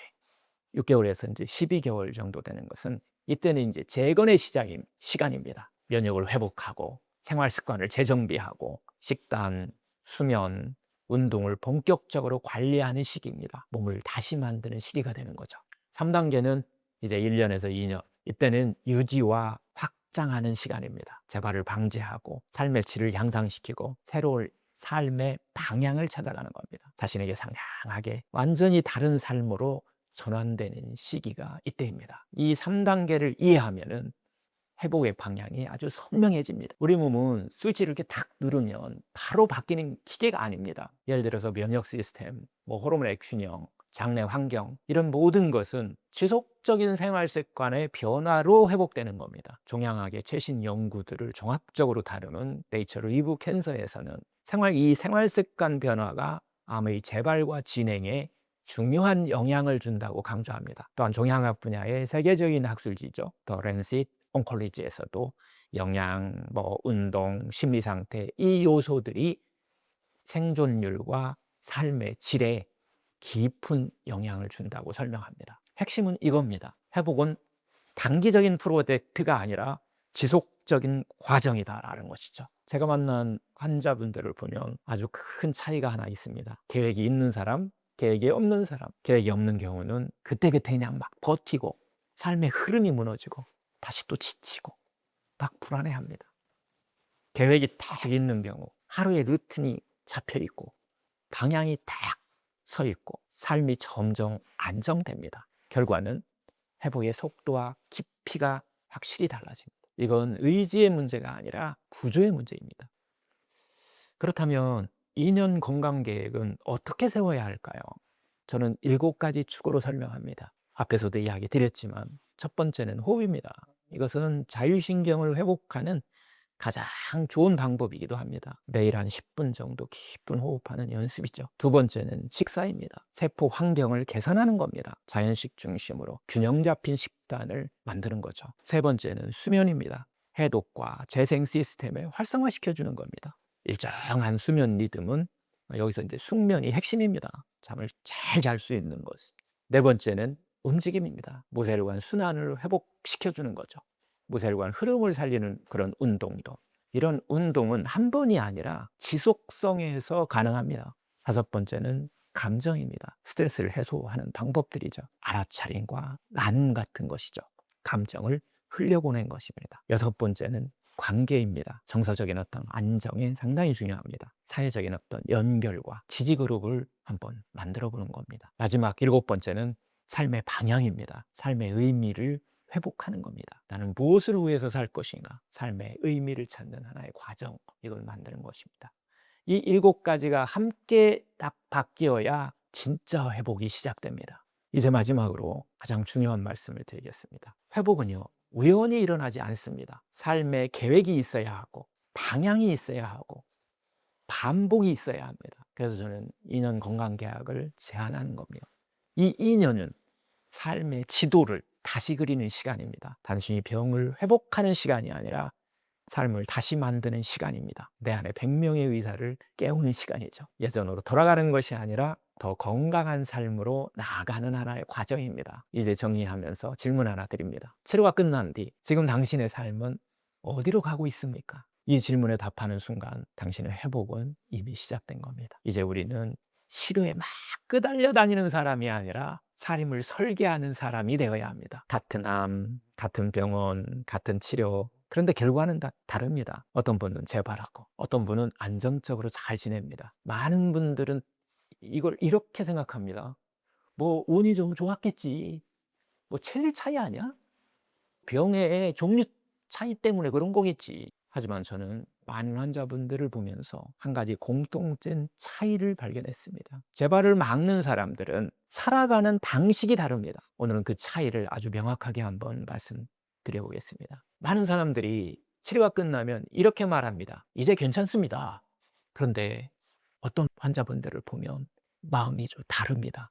Speaker 1: 6개월에서 이제 12개월 정도 되는 것은 이때는 이제 재건의 시간입니다. 면역을 회복하고 생활 습관을 재정비하고 식단, 수면, 운동을 본격적으로 관리하는 시기입니다. 몸을 다시 만드는 시기가 되는 거죠. 3단계는 이제 1년에서 2년, 이때는 유지와 확장하는 시간입니다. 재발을 방지하고 삶의 질을 향상시키고 새로운 삶의 방향을 찾아가는 겁니다. 자신에게 상냥하게 완전히 다른 삶으로 전환되는 시기가 이때입니다. 이 3단계를 이해하면은 회복의 방향이 아주 선명해집니다. 우리 몸은 스위치를 이렇게 탁 누르면 바로 바뀌는 기계가 아닙니다. 예를 들어서 면역 시스템, 호르몬 액균형, 장내 환경, 이런 모든 것은 지속적인 생활 습관의 변화로 회복되는 겁니다. 종양학의 최신 연구들을 종합적으로 다루는 네이처 리뷰 캔서에서는 이 생활 습관 변화가 암의 재발과 진행에 중요한 영향을 준다고 강조합니다. 또한 종양학 분야의 세계적인 학술지죠. 더 랜싯 온콜로지에서도 영양, 운동, 심리 상태, 이 요소들이 생존율과 삶의 질에 깊은 영향을 준다고 설명합니다. 핵심은 이겁니다. 회복은 단기적인 프로젝트가 아니라 지속적인 과정이다라는 것이죠. 제가 만난 환자분들을 보면 아주 큰 차이가 하나 있습니다. 계획이 있는 사람, 계획이 없는 사람. 계획이 없는 경우는 그때그때 그냥 막 버티고 삶의 흐름이 무너지고 다시 또 지치고 막 불안해합니다. 계획이 딱 있는 경우, 하루의 루틴이 잡혀 있고 방향이 딱 서 있고 삶이 점점 안정됩니다. 결과는 회복의 속도와 깊이가 확실히 달라집니다. 이건 의지의 문제가 아니라 구조의 문제입니다. 그렇다면 2년 건강 계획은 어떻게 세워야 할까요? 저는 7가지 축으로 설명합니다. 앞에서도 이야기 드렸지만 첫 번째는 호흡입니다. 이것은 자율신경을 회복하는 가장 좋은 방법이기도 합니다. 매일 한 10분 정도 깊은 호흡하는 연습이죠. 두 번째는 식사입니다. 세포 환경을 개선하는 겁니다. 자연식 중심으로 균형 잡힌 식단을 만드는 거죠. 세 번째는 수면입니다. 해독과 재생 시스템을 활성화시켜주는 겁니다. 일정한 수면 리듬은 여기서 이제 숙면이 핵심입니다. 잠을 잘 잘 수 있는 것. 네 번째는 움직임입니다. 모세혈관 순환을 회복시켜주는 거죠. 모세혈관 흐름을 살리는 그런 운동도. 이런 운동은 한 번이 아니라 지속성에서 가능합니다. 다섯 번째는 감정입니다. 스트레스를 해소하는 방법들이죠. 알아차림과 나눔 같은 것이죠. 감정을 흘려보낸 것입니다. 여섯 번째는 관계입니다. 정서적인 어떤 안정이 상당히 중요합니다. 사회적인 어떤 연결과 지지 그룹을 한번 만들어 보는 겁니다. 마지막 7번째는 삶의 방향입니다. 삶의 의미를 회복하는 겁니다. 나는 무엇을 위해서 살 것인가? 삶의 의미를 찾는 하나의 과정, 이걸 만드는 것입니다. 이 7가지가 함께 딱 바뀌어야 진짜 회복이 시작됩니다. 이제 마지막으로 가장 중요한 말씀을 드리겠습니다. 회복은요, 우연히 일어나지 않습니다. 삶의 계획이 있어야 하고 방향이 있어야 하고 반복이 있어야 합니다. 그래서 저는 2년 건강계약을 제안하는 겁니다. 이 2년은 삶의 지도를 다시 그리는 시간입니다. 단순히 병을 회복하는 시간이 아니라 삶을 다시 만드는 시간입니다. 내 안에 100명의 의사를 깨우는 시간이죠. 예전으로 돌아가는 것이 아니라 더 건강한 삶으로 나아가는 하나의 과정입니다. 이제 정리하면서 질문 하나 드립니다. 치료가 끝난 뒤 지금 당신의 삶은 어디로 가고 있습니까? 이 질문에 답하는 순간 당신의 회복은 이미 시작된 겁니다. 이제 우리는 치료에 막 끄달려 다니는 사람이 아니라 삶을 설계하는 사람이 되어야 합니다. 같은 암, 같은 병원, 같은 치료. 그런데 결과는 다 다릅니다. 어떤 분은 재발하고 어떤 분은 안정적으로 잘 지냅니다. 많은 분들은 이걸 이렇게 생각합니다. 운이 좀 좋았겠지. 체질 차이 아니야? 병의 종류 차이 때문에 그런 거겠지. 하지만 저는 많은 환자분들을 보면서 한 가지 공통된 차이를 발견했습니다. 재발을 막는 사람들은 살아가는 방식이 다릅니다. 오늘은 그 차이를 아주 명확하게 한번 말씀드려보겠습니다. 많은 사람들이 치료가 끝나면 이렇게 말합니다. 이제 괜찮습니다. 그런데 어떤 환자분들을 보면 마음이 좀 다릅니다.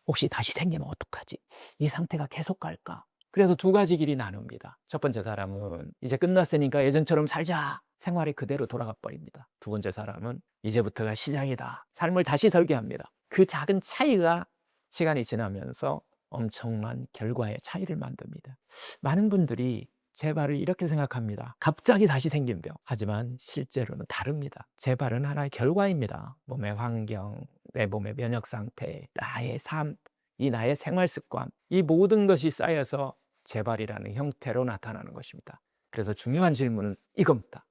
Speaker 1: 혹시 다시 생기면 어떡하지? 이 상태가 계속 갈까? 그래서 2가지 길이 나눕니다. 첫 번째 사람은 이제 끝났으니까 예전처럼 살자. 생활이 그대로 돌아가 버립니다. 두 번째 사람은 이제부터가 시작이다. 삶을 다시 설계합니다. 그 작은 차이가 시간이 지나면서 엄청난 결과의 차이를 만듭니다. 많은 분들이 재발을 이렇게 생각합니다. 갑자기 다시 생긴 병. 하지만 실제로는 다릅니다. 재발은 하나의 결과입니다. 몸의 환경, 내 몸의 면역 상태, 나의 삶, 이 나의 생활 습관, 이 모든 것이 쌓여서 재발이라는 형태로 나타나는 것입니다. 그래서 중요한 질문은 이겁니다.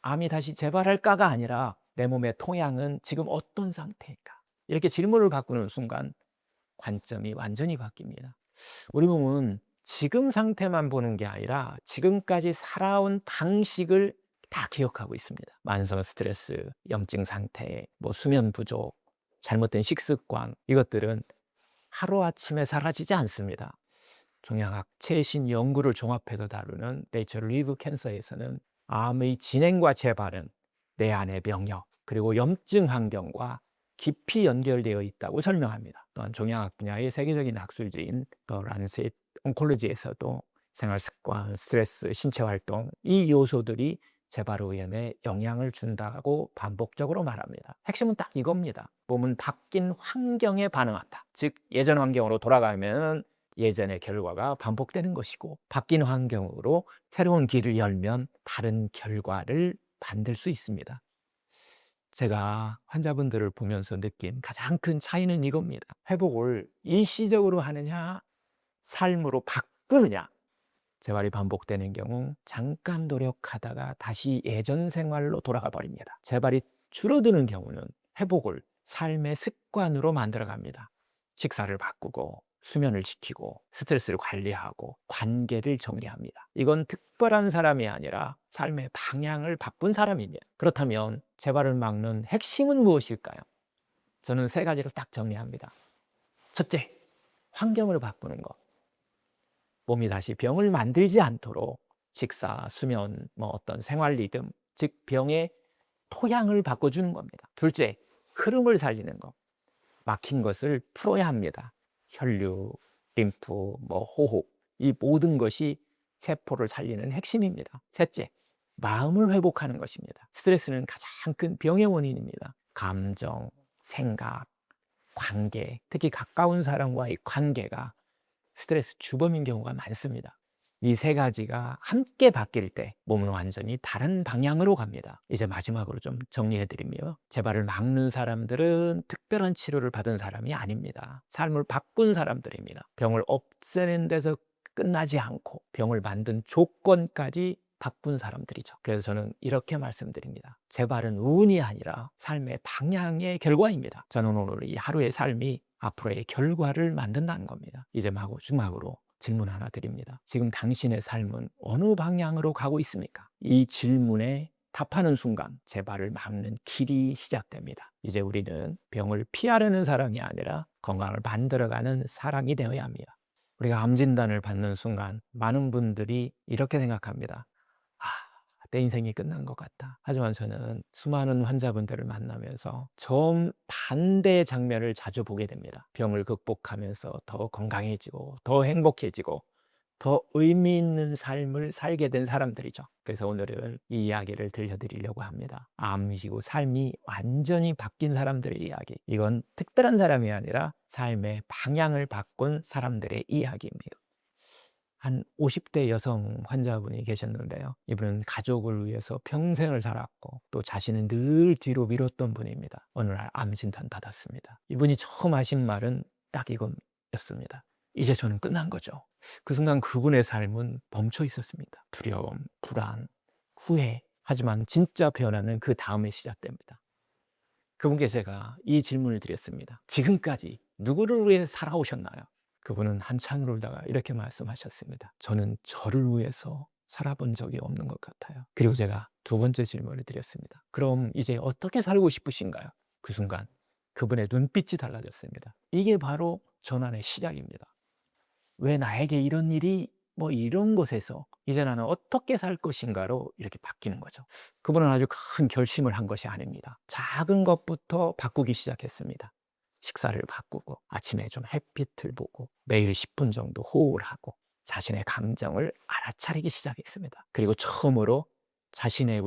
Speaker 1: 암이 다시 재발할까가 아니라 내 몸의 토양은 지금 어떤 상태인가? 이렇게 질문을 바꾸는 순간 관점이 완전히 바뀝니다. 우리 몸은 지금 상태만 보는 게 아니라 지금까지 살아온 방식을 다 기억하고 있습니다. 만성 스트레스, 염증 상태, 수면 부족, 잘못된 식습관, 이것들은 하루아침에 사라지지 않습니다. 종양학 최신 연구를 종합해서 다루는 네이처 리브 캔서에서는 암의 진행과 재발은 내 안의 병력 그리고 염증 환경과 깊이 연결되어 있다고 설명합니다. 또한 종양학 분야의 세계적인 학술지인 더 란셋 온콜로지에서도 생활습관, 스트레스, 신체 활동 이 요소들이 재발 위험에 영향을 준다고 반복적으로 말합니다. 핵심은 딱 이겁니다. 몸은 바뀐 환경에 반응한다. 즉 예전 환경으로 돌아가면 예전의 결과가 반복되는 것이고 바뀐 환경으로 새로운 길을 열면 다른 결과를 만들 수 있습니다. 제가 환자분들을 보면서 느낀 가장 큰 차이는 이겁니다. 회복을 일시적으로 하느냐, 삶으로 바꾸느냐. 재발이 반복되는 경우 잠깐 노력하다가 다시 예전 생활로 돌아가 버립니다. 재발이 줄어드는 경우는 회복을 삶의 습관으로 만들어 갑니다. 식사를 바꾸고 수면을 지키고 스트레스를 관리하고 관계를 정리합니다. 이건 특별한 사람이 아니라 삶의 방향을 바꾼 사람입니다. 그렇다면 재발을 막는 핵심은 무엇일까요? 저는 세 가지로 딱 정리합니다. 첫째, 환경을 바꾸는 것. 몸이 다시 병을 만들지 않도록 식사, 수면, 어떤 생활 리듬, 즉 병의 토양을 바꿔주는 겁니다. 둘째, 흐름을 살리는 것. 막힌 것을 풀어야 합니다. 혈류, 림프, 호흡, 이 모든 것이 세포를 살리는 핵심입니다. 셋째, 마음을 회복하는 것입니다. 스트레스는 가장 큰 병의 원인입니다. 감정, 생각, 관계, 특히 가까운 사람과의 관계가 스트레스 주범인 경우가 많습니다. 이 세 가지가 함께 바뀔 때 몸은 완전히 다른 방향으로 갑니다. 이제 마지막으로 좀 정리해드리며 재발을 막는 사람들은 특별한 치료를 받은 사람이 아닙니다. 삶을 바꾼 사람들입니다. 병을 없애는 데서 끝나지 않고 병을 만든 조건까지 바꾼 사람들이죠. 그래서 저는 이렇게 말씀드립니다. 재발은 운이 아니라 삶의 방향의 결과입니다. 저는 오늘 이 하루의 삶이 앞으로의 결과를 만든다는 겁니다. 이제 마지막으로 질문 하나 드립니다. 지금 당신의 삶은 어느 방향으로 가고 있습니까? 이 질문에 답하는 순간 재발을 막는 길이 시작됩니다. 이제 우리는 병을 피하려는 사람이 아니라 건강을 만들어가는 사람이 되어야 합니다. 우리가 암 진단을 받는 순간 많은 분들이 이렇게 생각합니다. 내 인생이 끝난 것 같다. 하지만 저는 수많은 환자분들을 만나면서 정반대의 장면을 자주 보게 됩니다. 병을 극복하면서 더 건강해지고 더 행복해지고 더 의미 있는 삶을 살게 된 사람들이죠. 그래서 오늘은 이 이야기를 들려드리려고 합니다. 암이고 삶이 완전히 바뀐 사람들의 이야기. 이건 특별한 사람이 아니라 삶의 방향을 바꾼 사람들의 이야기입니다. 한 50대 여성 환자분이 계셨는데요. 이분은 가족을 위해서 평생을 살았고 또 자신은 늘 뒤로 미뤘던 분입니다. 어느 날 암 진단 받았습니다. 이분이 처음 하신 말은 딱 이거였습니다. 이제 저는 끝난 거죠. 그 순간 그분의 삶은 멈춰 있었습니다. 두려움, 불안, 후회. 하지만 진짜 변화는 그 다음에 시작됩니다. 그분께 제가 이 질문을 드렸습니다. 지금까지 누구를 위해 살아오셨나요? 그분은 한참을 울다가 이렇게 말씀하셨습니다. 저는 저를 위해서 살아본 적이 없는 것 같아요. 그리고 제가 두 번째 질문을 드렸습니다. 그럼 이제 어떻게 살고 싶으신가요? 그 순간 그분의 눈빛이 달라졌습니다. 이게 바로 전환의 시작입니다. 왜 나에게 이런 일이 이런 것에서 이제 나는 어떻게 살 것인가로 이렇게 바뀌는 거죠. 그분은 아주 큰 결심을 한 것이 아닙니다. 작은 것부터 바꾸기 시작했습니다. 식사를 바꾸고 아침에 좀 햇빛을 보고 매일 10분 정도 호흡을 하고 자신의 감정을 알아차리기 시작했습니다. 그리고 처음으로 자신을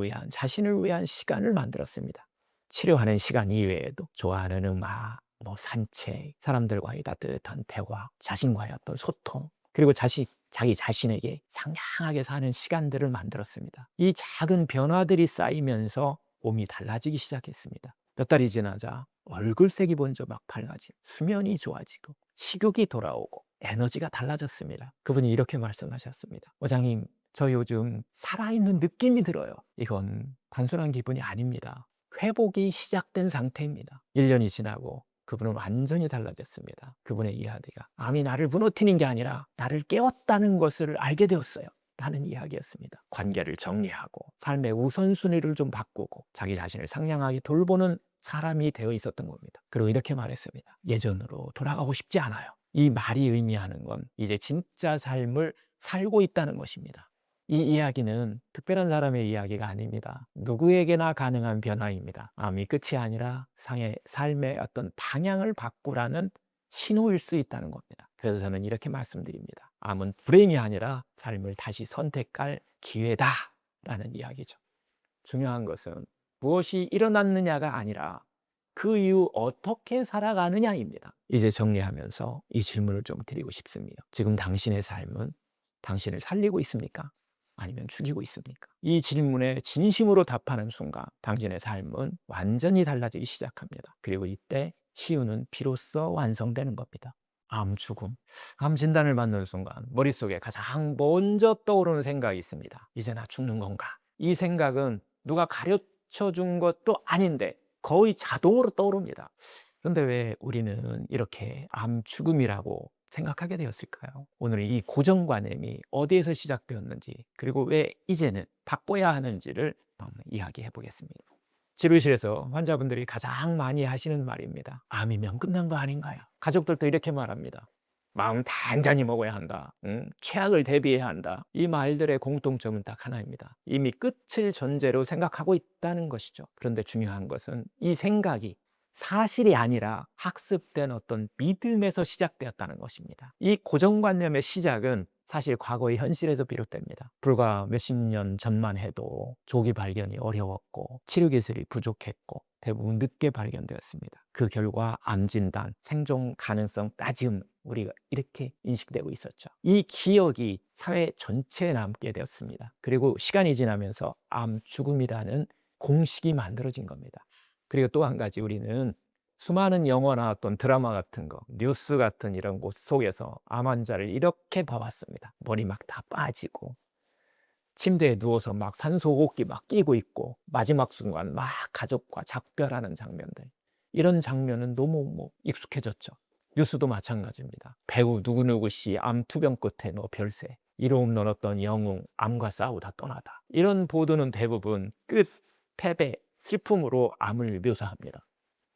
Speaker 1: 위한 시간을 만들었습니다. 치료하는 시간 이외에도 좋아하는 음악, 산책, 사람들과의 따뜻한 대화, 자신과의 어떤 소통, 그리고 자기 자신에게 상냥하게 사는 시간들을 만들었습니다. 이 작은 변화들이 쌓이면서 몸이 달라지기 시작했습니다. 몇 달이 지나자 얼굴색이 먼저 막 밝아지고 수면이 좋아지고 식욕이 돌아오고 에너지가 달라졌습니다. 그분이 이렇게 말씀하셨습니다. 원장님, 저 요즘 살아있는 느낌이 들어요. 이건 단순한 기분이 아닙니다. 회복이 시작된 상태입니다. 1년이 지나고 그분은 완전히 달라졌습니다. 그분의 이야기가 암이 나를 무너뜨린 게 아니라 나를 깨웠다는 것을 알게 되었어요 라는 이야기였습니다. 관계를 정리하고 삶의 우선순위를 좀 바꾸고 자기 자신을 상냥하게 돌보는 사람이 되어 있었던 겁니다. 그리고 이렇게 말했습니다. 예전으로 돌아가고 싶지 않아요. 이 말이 의미하는 건 이제 진짜 삶을 살고 있다는 것입니다. 이 이야기는 특별한 사람의 이야기가 아닙니다. 누구에게나 가능한 변화입니다. 암이 끝이 아니라 삶의 어떤 방향을 바꾸라는 신호일 수 있다는 겁니다. 그래서 저는 이렇게 말씀드립니다. 암은 불행이 아니라 삶을 다시 선택할 기회다라는 이야기죠. 중요한 것은 무엇이 일어났느냐가 아니라 그 이후 어떻게 살아가느냐입니다. 이제 정리하면서 이 질문을 좀 드리고 싶습니다. 지금 당신의 삶은 당신을 살리고 있습니까? 아니면 죽이고 있습니까? 이 질문에 진심으로 답하는 순간 당신의 삶은 완전히 달라지기 시작합니다. 그리고 이때 치유는 비로소 완성되는 겁니다. 암 죽음, 암 진단을 받는 순간 머릿속에 가장 먼저 떠오르는 생각이 있습니다. 이제 나 죽는 건가? 이 생각은 누가 가르쳐 준 것도 아닌데 거의 자동으로 떠오릅니다. 그런데 왜 우리는 이렇게 암 죽음이라고 생각하게 되었을까요? 오늘 이 고정관념이 어디에서 시작되었는지, 그리고 왜 이제는 바꿔야 하는지를 한번 이야기해 보겠습니다. 치료실에서 환자분들이 가장 많이 하시는 말입니다. 암이면 끝난 거 아닌가요? 가족들도 이렇게 말합니다. 마음 단단히 먹어야 한다. 최악을 대비해야 한다. 이 말들의 공통점은 딱 하나입니다. 이미 끝을 전제로 생각하고 있다는 것이죠. 그런데 중요한 것은 이 생각이 사실이 아니라 학습된 어떤 믿음에서 시작되었다는 것입니다. 이 고정관념의 시작은 사실 과거의 현실에서 비롯됩니다. 불과 몇십 년 전만 해도 조기 발견이 어려웠고 치료 기술이 부족했고 대부분 늦게 발견되었습니다. 그 결과 암 진단, 생존 가능성 따짐, 우리가 이렇게 인식되고 있었죠. 이 기억이 사회 전체에 남게 되었습니다. 그리고 시간이 지나면서 암 죽음이라는 공식이 만들어진 겁니다. 그리고 또 한 가지, 우리는 수많은 영화나 어떤 드라마 같은 거, 뉴스 같은 이런 곳 속에서 암 환자를 이렇게 봐왔습니다. 머리 막 다 빠지고 침대에 누워서 막 산소호흡기 막 끼고 있고 마지막 순간 막 가족과 작별하는 장면들, 이런 장면은 너무 익숙해졌죠. 뉴스도 마찬가지입니다. 배우 누구누구 씨 암 투병 끝에 너 별세, 이로 없는 어떤 영웅 암과 싸우다 떠나다, 이런 보도는 대부분 끝, 패배, 슬픔으로 암을 묘사합니다.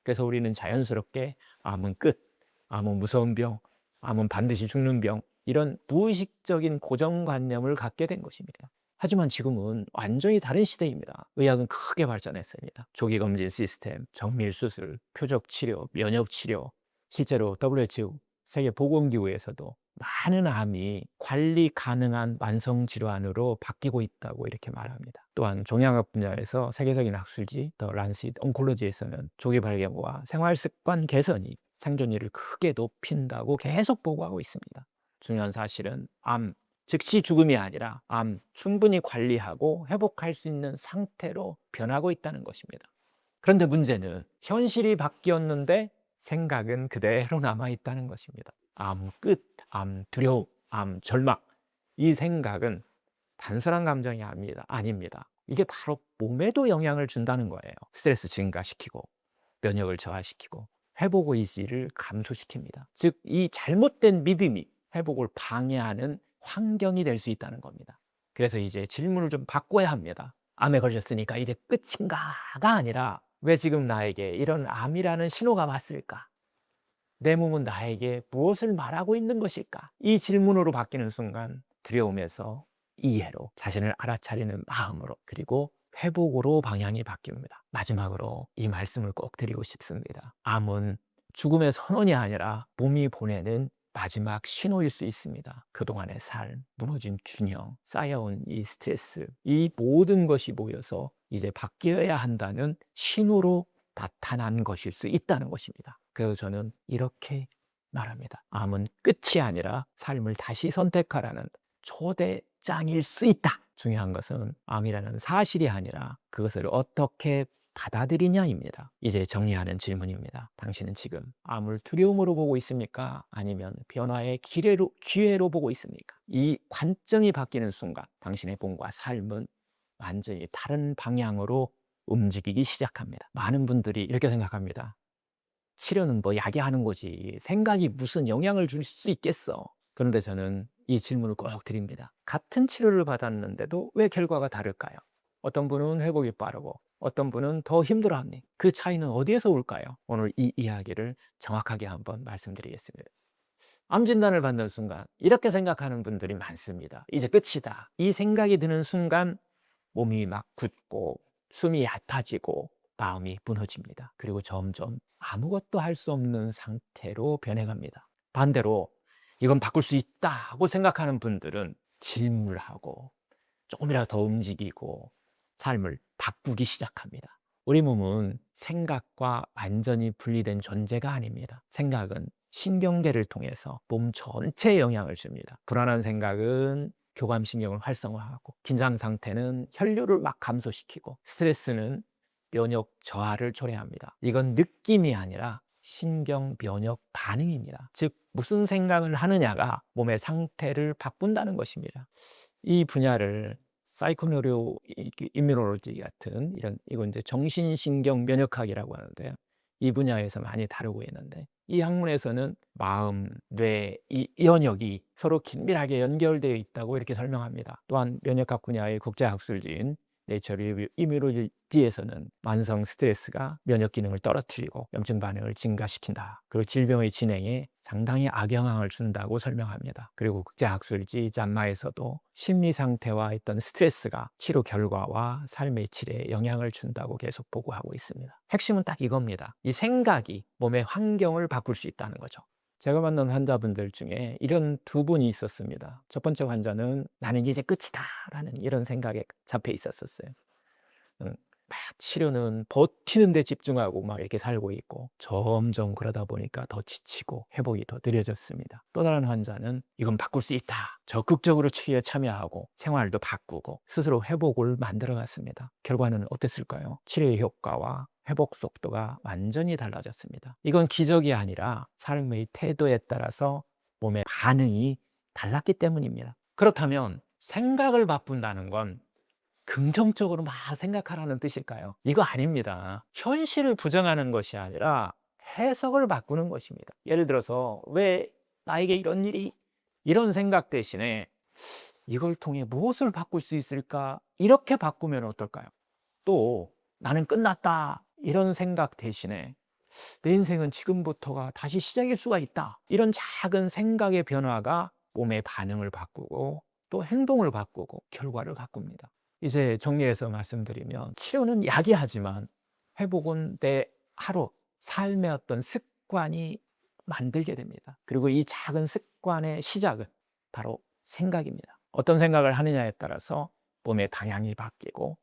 Speaker 1: 그래서 우리는 자연스럽게 암은 끝, 암은 무서운 병, 암은 반드시 죽는 병, 이런 무의식적인 고정관념을 갖게 된 것입니다. 하지만 지금은 완전히 다른 시대입니다. 의학은 크게 발전했습니다. 조기검진 시스템, 정밀수술, 표적치료, 면역치료, 실제로 WHO, 세계보건기구에서도 많은 암이 관리 가능한 만성질환으로 바뀌고 있다고 이렇게 말합니다. 또한 종양학 분야에서 세계적인 학술지 더 란시트 온콜로지에서는 조기 발견과 생활습관 개선이 생존율을 크게 높인다고 계속 보고하고 있습니다. 중요한 사실은 암 즉시 죽음이 아니라 암 충분히 관리하고 회복할 수 있는 상태로 변하고 있다는 것입니다. 그런데 문제는 현실이 바뀌었는데 생각은 그대로 남아있다는 것입니다. 암 끝, 암 두려움, 암 절망, 이 생각은 단순한 감정이 아닙니다. 이게 바로 몸에도 영향을 준다는 거예요. 스트레스 증가시키고 면역을 저하시키고 회복 의지를 감소시킵니다. 즉, 이 잘못된 믿음이 회복을 방해하는 환경이 될 수 있다는 겁니다. 그래서 이제 질문을 좀 바꿔야 합니다. 암에 걸렸으니까 이제 끝인가가 아니라 왜 지금 나에게 이런 암이라는 신호가 왔을까? 내 몸은 나에게 무엇을 말하고 있는 것일까? 이 질문으로 바뀌는 순간 두려움에서 이해로, 자신을 알아차리는 마음으로, 그리고 회복으로 방향이 바뀝니다. 마지막으로 이 말씀을 꼭 드리고 싶습니다. 암은 죽음의 선언이 아니라 몸이 보내는 마지막 신호일 수 있습니다. 그동안의 삶, 무너진 균형, 쌓여온 이 스트레스, 이 모든 것이 모여서 이제 바뀌어야 한다는 신호로 나타난 것일 수 있다는 것입니다. 그래서 저는 이렇게 말합니다. 암은 끝이 아니라 삶을 다시 선택하라는 초대장일 수 있다. 중요한 것은 암이라는 사실이 아니라 그것을 어떻게 받아들이냐입니다. 이제 정리하는 질문입니다. 당신은 지금 암을 두려움으로 보고 있습니까? 아니면 변화의 기회로 보고 있습니까? 이 관점이 바뀌는 순간 당신의 몸과 삶은 완전히 다른 방향으로 움직이기 시작합니다. 많은 분들이 이렇게 생각합니다. 치료는 뭐 약이 하는 거지. 생각이 무슨 영향을 줄 수 있겠어. 그런데 저는 이 질문을 꼭 드립니다. 같은 치료를 받았는데도 왜 결과가 다를까요? 어떤 분은 회복이 빠르고 어떤 분은 더 힘들어합니다. 그 차이는 어디에서 올까요? 오늘 이 이야기를 정확하게 한번 말씀드리겠습니다. 암 진단을 받는 순간 이렇게 생각하는 분들이 많습니다. 이제 끝이다. 이 생각이 드는 순간 몸이 막 굳고 숨이 얕아지고 마음이 무너집니다. 그리고 점점 아무것도 할 수 없는 상태로 변해갑니다. 반대로 이건 바꿀 수 있다고 생각하는 분들은 질문을 하고 조금이라도 더 움직이고 삶을 바꾸기 시작합니다. 우리 몸은 생각과 완전히 분리된 존재가 아닙니다. 생각은 신경계를 통해서 몸 전체에 영향을 줍니다. 불안한 생각은 교감신경을 활성화하고, 긴장 상태는 혈류를 막 감소시키고, 스트레스는 면역 저하를 초래합니다. 이건 느낌이 아니라 신경 면역 반응입니다. 즉 무슨 생각을 하느냐가 몸의 상태를 바꾼다는 것입니다. 이 분야를 사이코뉴로 이뮤놀로지 같은 이건 이제 정신신경 면역학이라고 하는데요. 이 분야에서 많이 다루고 있는데, 이 학문에서는 마음, 뇌, 이 연역이 서로 긴밀하게 연결되어 있다고 이렇게 설명합니다. 또한 면역학 분야의 국제학술지인 네이처 이뮤로지에서는 만성 스트레스가 면역 기능을 떨어뜨리고 염증 반응을 증가시킨다. 그리고 질병의 진행에 상당히 악영향을 준다고 설명합니다. 그리고 국제학술지 잠마에서도 심리 상태와 있던 스트레스가 치료 결과와 삶의 질에 영향을 준다고 계속 보고하고 있습니다. 핵심은 딱 이겁니다. 이 생각이 몸의 환경을 바꿀 수 있다는 거죠. 제가 만난 환자분들 중에 이런 두 분이 있었습니다. 첫 번째 환자는 나는 이제 끝이다 라는 이런 생각에 잡혀 있었어요. 막 치료는 버티는 데 집중하고 막 이렇게 살고 있고, 점점 그러다 보니까 더 지치고 회복이 더 느려졌습니다. 또 다른 환자는 이건 바꿀 수 있다, 적극적으로 치료에 참여하고 생활도 바꾸고 스스로 회복을 만들어 갔습니다. 결과는 어땠을까요? 치료의 효과와 회복 속도가 완전히 달라졌습니다. 이건 기적이 아니라 삶의 태도에 따라서 몸의 반응이 달랐기 때문입니다. 그렇다면 생각을 바꾼다는 건 긍정적으로 막 생각하라는 뜻일까요? 이거 아닙니다. 현실을 부정하는 것이 아니라 해석을 바꾸는 것입니다. 예를 들어서 왜 나에게 이런 일이, 이런 생각 대신에 이걸 통해 무엇을 바꿀 수 있을까? 이렇게 바꾸면 어떨까요? 또 나는 끝났다, 이런 생각 대신에 내 인생은 지금부터가 다시 시작일 수가 있다, 이런 작은 생각의 변화가 몸의 반응을 바꾸고 또 행동을 바꾸고 결과를 바꿉니다. 이제 정리해서 말씀드리면, 치료는 약이 하지만 회복은 내 하루 삶의 어떤 습관이 만들게 됩니다. 그리고 이 작은 습관의 시작은 바로 생각입니다. 어떤 생각을 하느냐에 따라서 몸의 방향이 바뀌고,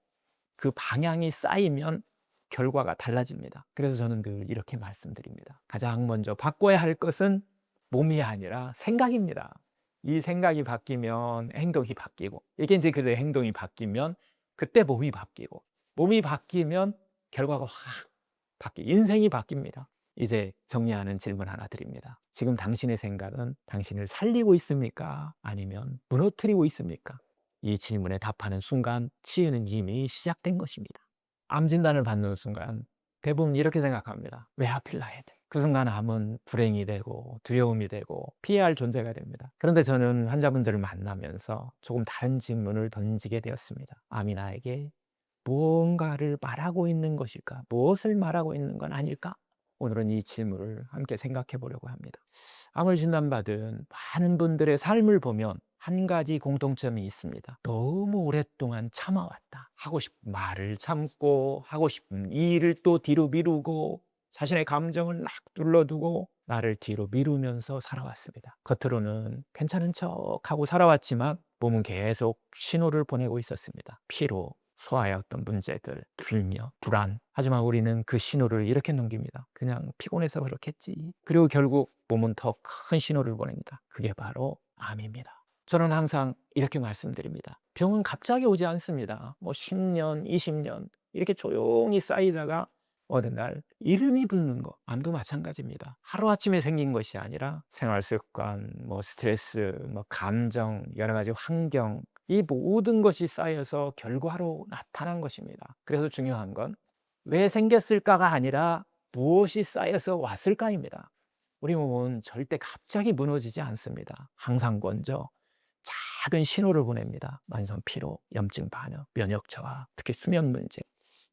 Speaker 1: 그 방향이 쌓이면 결과가 달라집니다. 그래서 저는 늘 이렇게 말씀드립니다. 가장 먼저 바꿔야 할 것은 몸이 아니라 생각입니다. 이 생각이 바뀌면 행동이 바뀌고, 이게 이제 그때 행동이 바뀌면 그때 몸이 바뀌고, 몸이 바뀌면 결과가 확 인생이 바뀝니다. 이제 정리하는 질문 하나 드립니다. 지금 당신의 생각은 당신을 살리고 있습니까? 아니면 무너뜨리고 있습니까? 이 질문에 답하는 순간 치유는 이미 시작된 것입니다. 암 진단을 받는 순간 대부분 이렇게 생각합니다. 왜 하필 나야 돼? 그 순간 암은 불행이 되고 두려움이 되고 피해야 할 존재가 됩니다. 그런데 저는 환자분들을 만나면서 조금 다른 질문을 던지게 되었습니다. 암이 나에게 무언가를 말하고 있는 것일까? 무엇을 말하고 있는 건 아닐까? 오늘은 이 질문을 함께 생각해 보려고 합니다. 암을 진단받은 많은 분들의 삶을 보면 한 가지 공통점이 있습니다. 너무 오랫동안 참아왔다. 하고 싶은 말을 참고, 하고 싶은 일을 또 뒤로 미루고, 자신의 감정을 막 눌러두고 나를 뒤로 미루면서 살아왔습니다. 겉으로는 괜찮은 척하고 살아왔지만 몸은 계속 신호를 보내고 있었습니다. 피로, 소화의 어떤 문제들, 불며, 불안. 하지만 우리는 그 신호를 이렇게 넘깁니다. 그냥 피곤해서 그렇겠지. 그리고 결국 몸은 더 큰 신호를 보냅니다. 그게 바로 암입니다. 저는 항상 이렇게 말씀드립니다. 병은 갑자기 오지 않습니다. 뭐 10년, 20년, 이렇게 조용히 쌓이다가 어느 날 이름이 붙는 거, 암도 마찬가지입니다. 하루아침에 생긴 것이 아니라 생활 습관, 뭐 스트레스, 뭐 감정, 여러 가지 환경, 이 모든 것이 쌓여서 결과로 나타난 것입니다. 그래서 중요한 건 왜 생겼을까가 아니라 무엇이 쌓여서 왔을까입니다. 우리 몸은 절대 갑자기 무너지지 않습니다. 항상 먼저 작은 신호를 보냅니다. 만성 피로, 염증 반응, 면역 저하, 특히 수면 문제.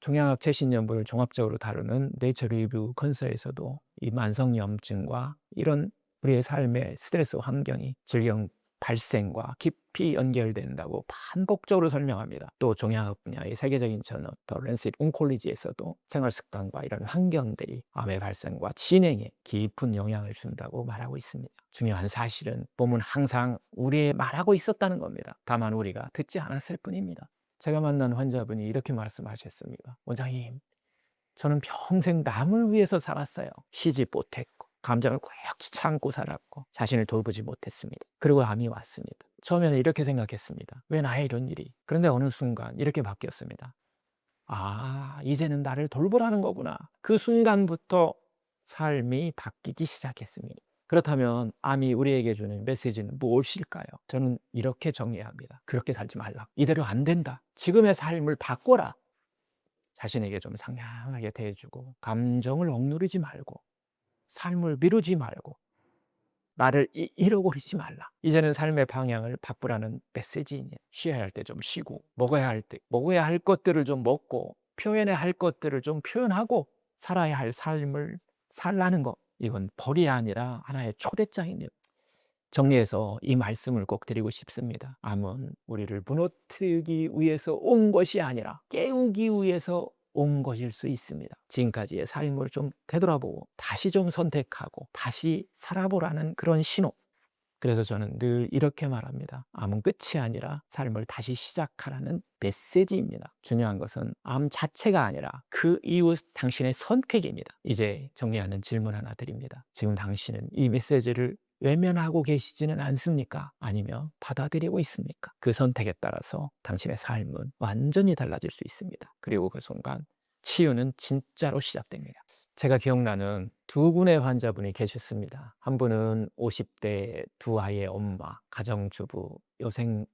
Speaker 1: 종양학 최신 연구를 종합적으로 다루는 네이처 리뷰 컨서에서도 이 만성 염증과 이런 우리의 삶의 스트레스 환경이 질병 발생과 깊이 연결된다고 반복적으로 설명합니다. 또 종양학 분야의 세계적인 저널 더 랜셋 온콜로지에서도 생활 습관과 이런 환경들이 암의 발생과 진행에 깊은 영향을 준다고 말하고 있습니다. 중요한 사실은 몸은 항상 우리의 말하고 있었다는 겁니다. 다만 우리가 듣지 않았을 뿐입니다. 제가 만난 환자분이 이렇게 말씀하셨습니다. 원장님, 저는 평생 남을 위해서 살았어요. 시집 못했고, 감정을 꾹 참고 살았고, 자신을 돌보지 못했습니다. 그리고 암이 왔습니다. 처음에는 이렇게 생각했습니다. 왜 나의 이런 일이? 그런데 어느 순간 이렇게 바뀌었습니다. 아, 이제는 나를 돌보라는 거구나. 그 순간부터 삶이 바뀌기 시작했습니다. 그렇다면 암이 우리에게 주는 메시지는 무엇일까요? 저는 이렇게 정리합니다. 그렇게 살지 말라. 이대로 안 된다. 지금의 삶을 바꿔라. 자신에게 좀 상냥하게 대해주고 감정을 억누르지 말고 삶을 미루지 말고 나를 잃어버리지 말라. 이제는 삶의 방향을 바꾸라는 메시지니 쉬어야 할 때 좀 쉬고 먹어야 할 것들을 좀 먹고 표현해야 할 것들을 좀 표현하고 살아야 할 삶을 살라는 것. 이건 벌이 아니라 하나의 초대장이네요. 정리해서 이 말씀을 꼭 드리고 싶습니다. 암은 우리를 무너뜨리기 위해서 온 것이 아니라 깨우기 위해서 온 것일 수 있습니다. 지금까지의 삶을 좀 되돌아보고 다시 좀 선택하고 다시 살아보라는 그런 신호. 그래서 저는 늘 이렇게 말합니다. 암은 끝이 아니라 삶을 다시 시작하라는 메시지입니다. 중요한 것은 암 자체가 아니라 그 이후 당신의 선택입니다. 이제 정리하는 질문 하나 드립니다. 지금 당신은 이 메시지를 외면하고 계시지는 않습니까? 아니면 받아들이고 있습니까? 그 선택에 따라서 당신의 삶은 완전히 달라질 수 있습니다. 그리고 그 순간 치유는 진짜로 시작됩니다. 제가 기억나는 두 분의 환자분이 계셨습니다. 한 분은 50대 두 아이의 엄마, 가정주부,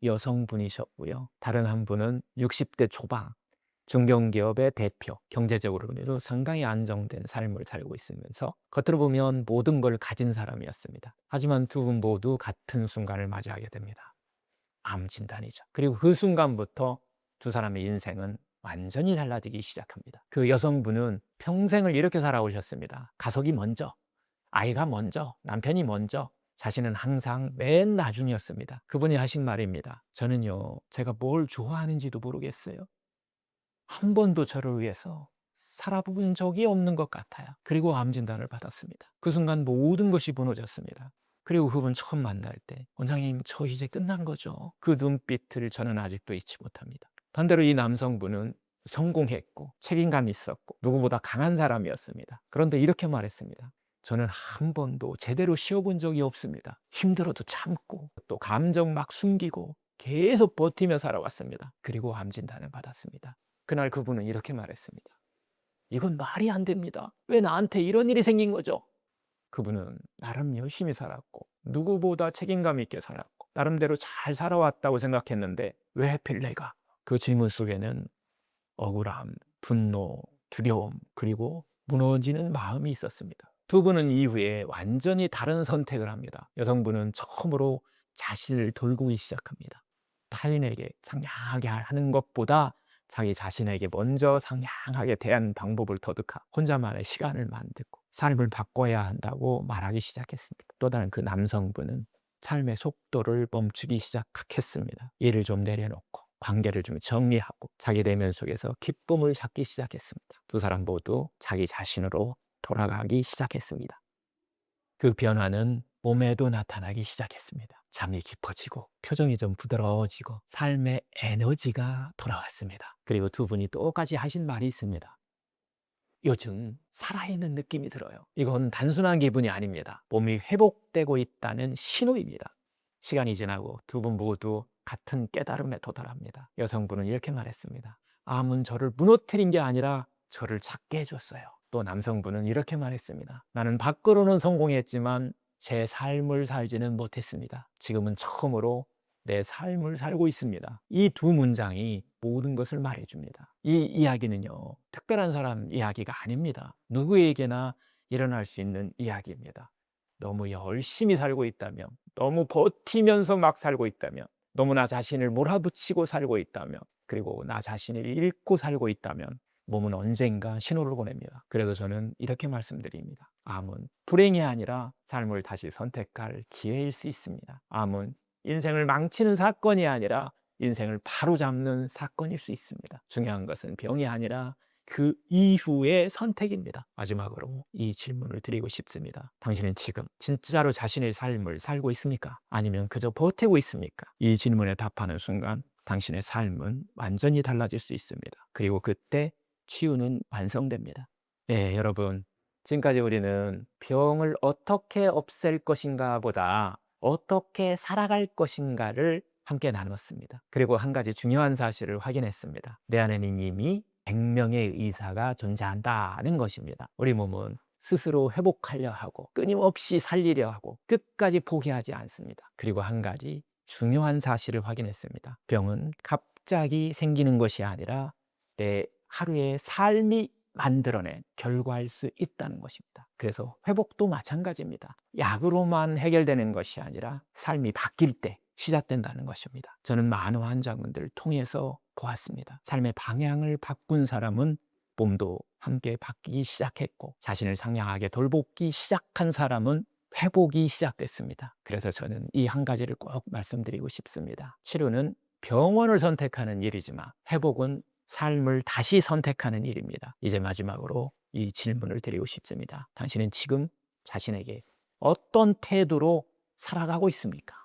Speaker 1: 여성분이셨고요. 다른 한 분은 60대 초반, 중견기업의 대표, 경제적으로도 상당히 안정된 삶을 살고 있으면서 겉으로 보면 모든 걸 가진 사람이었습니다. 하지만 두 분 모두 같은 순간을 맞이하게 됩니다. 암 진단이죠. 그리고 그 순간부터 두 사람의 인생은 완전히 달라지기 시작합니다. 그 여성분은 평생을 이렇게 살아오셨습니다. 가족이 먼저, 아이가 먼저, 남편이 먼저, 자신은 항상 맨 나중이었습니다. 그분이 하신 말입니다. 저는요, 제가 뭘 좋아하는지도 모르겠어요. 한 번도 저를 위해서 살아본 적이 없는 것 같아요. 그리고 암 진단을 받았습니다. 그 순간 모든 것이 무너졌습니다. 그리고 그분 처음 만날 때 원장님 저 이제 끝난 거죠. 그 눈빛을 저는 아직도 잊지 못합니다. 반대로 이 남성분은 성공했고 책임감이 있었고 누구보다 강한 사람이었습니다. 그런데 이렇게 말했습니다. 저는 한 번도 제대로 쉬어본 적이 없습니다. 힘들어도 참고 또 감정 막 숨기고 계속 버티며 살아왔습니다. 그리고 암 진단을 받았습니다. 그날 그분은 이렇게 말했습니다. 이건 말이 안 됩니다. 왜 나한테 이런 일이 생긴 거죠? 그분은 나름 열심히 살았고 누구보다 책임감 있게 살았고 나름대로 잘 살아왔다고 생각했는데 왜 하필 내가? 그 질문 속에는 억울함, 분노, 두려움 그리고 무너지는 마음이 있었습니다. 두 분은 이후에 완전히 다른 선택을 합니다. 여성분은 처음으로 자신을 돌보기 시작합니다. 타인에게 상냥하게 하는 것보다 자기 자신에게 먼저 상냥하게 대한 방법을 터득하고 혼자만의 시간을 만들고 삶을 바꿔야 한다고 말하기 시작했습니다. 또 다른 그 남성분은 삶의 속도를 멈추기 시작했습니다. 일을 좀 내려놓고 관계를 좀 정리하고 자기 내면 속에서 기쁨을 찾기 시작했습니다. 두 사람 모두 자기 자신으로 돌아가기 시작했습니다. 그 변화는 몸에도 나타나기 시작했습니다. 잠이 깊어지고 표정이 좀 부드러워지고 삶의 에너지가 돌아왔습니다. 그리고 두 분이 똑같이 하신 말이 있습니다. 요즘 살아있는 느낌이 들어요. 이건 단순한 기분이 아닙니다. 몸이 회복되고 있다는 신호입니다. 시간이 지나고 두 분 모두 같은 깨달음에 도달합니다. 여성분은 이렇게 말했습니다. 암은 저를 무너뜨린 게 아니라 저를 찾게 해줬어요. 또 남성분은 이렇게 말했습니다. 나는 밖으로는 성공했지만 제 삶을 살지는 못했습니다. 지금은 처음으로 내 삶을 살고 있습니다. 이 두 문장이 모든 것을 말해줍니다. 이 이야기는요, 특별한 사람 이야기가 아닙니다. 누구에게나 일어날 수 있는 이야기입니다. 너무 열심히 살고 있다면, 너무 버티면서 막 살고 있다면, 너무 나 자신을 몰아붙이고 살고 있다면, 그리고 나 자신을 잃고 살고 있다면 몸은 언젠가 신호를 보냅니다. 그래서 저는 이렇게 말씀드립니다. 암은 불행이 아니라 삶을 다시 선택할 기회일 수 있습니다. 암은 인생을 망치는 사건이 아니라 인생을 바로잡는 사건일 수 있습니다. 중요한 것은 병이 아니라 그 이후의 선택입니다. 마지막으로 이 질문을 드리고 싶습니다. 당신은 지금 진짜로 자신의 삶을 살고 있습니까? 아니면 그저 버티고 있습니까? 이 질문에 답하는 순간 당신의 삶은 완전히 달라질 수 있습니다. 그리고 그때 치유는 완성됩니다. 예, 여러분. 지금까지 우리는 병을 어떻게 없앨 것인가 보다 어떻게 살아갈 것인가를 함께 나눴습니다. 그리고 한 가지 중요한 사실을 확인했습니다. 내 안에는 이미 100명의 의사가 존재한다는 것입니다. 우리 몸은 스스로 회복하려 하고 끊임없이 살리려 하고 끝까지 포기하지 않습니다. 그리고 한 가지 중요한 사실을 확인했습니다. 병은 갑자기 생기는 것이 아니라 내 하루의 삶이 만들어낸 결과일 수 있다는 것입니다. 그래서 회복도 마찬가지입니다. 약으로만 해결되는 것이 아니라 삶이 바뀔 때 시작된다는 것입니다. 저는 많은 환자분들 통해서 보았습니다. 삶의 방향을 바꾼 사람은 몸도 함께 바뀌기 시작했고 자신을 상냥하게 돌보기 시작한 사람은 회복이 시작됐습니다. 그래서 저는 이 한 가지를 꼭 말씀드리고 싶습니다. 치료는 병원을 선택하는 일이지만 회복은 삶을 다시 선택하는 일입니다. 이제 마지막으로 이 질문을 드리고 싶습니다. 당신은 지금 자신에게 어떤 태도로 살아가고 있습니까?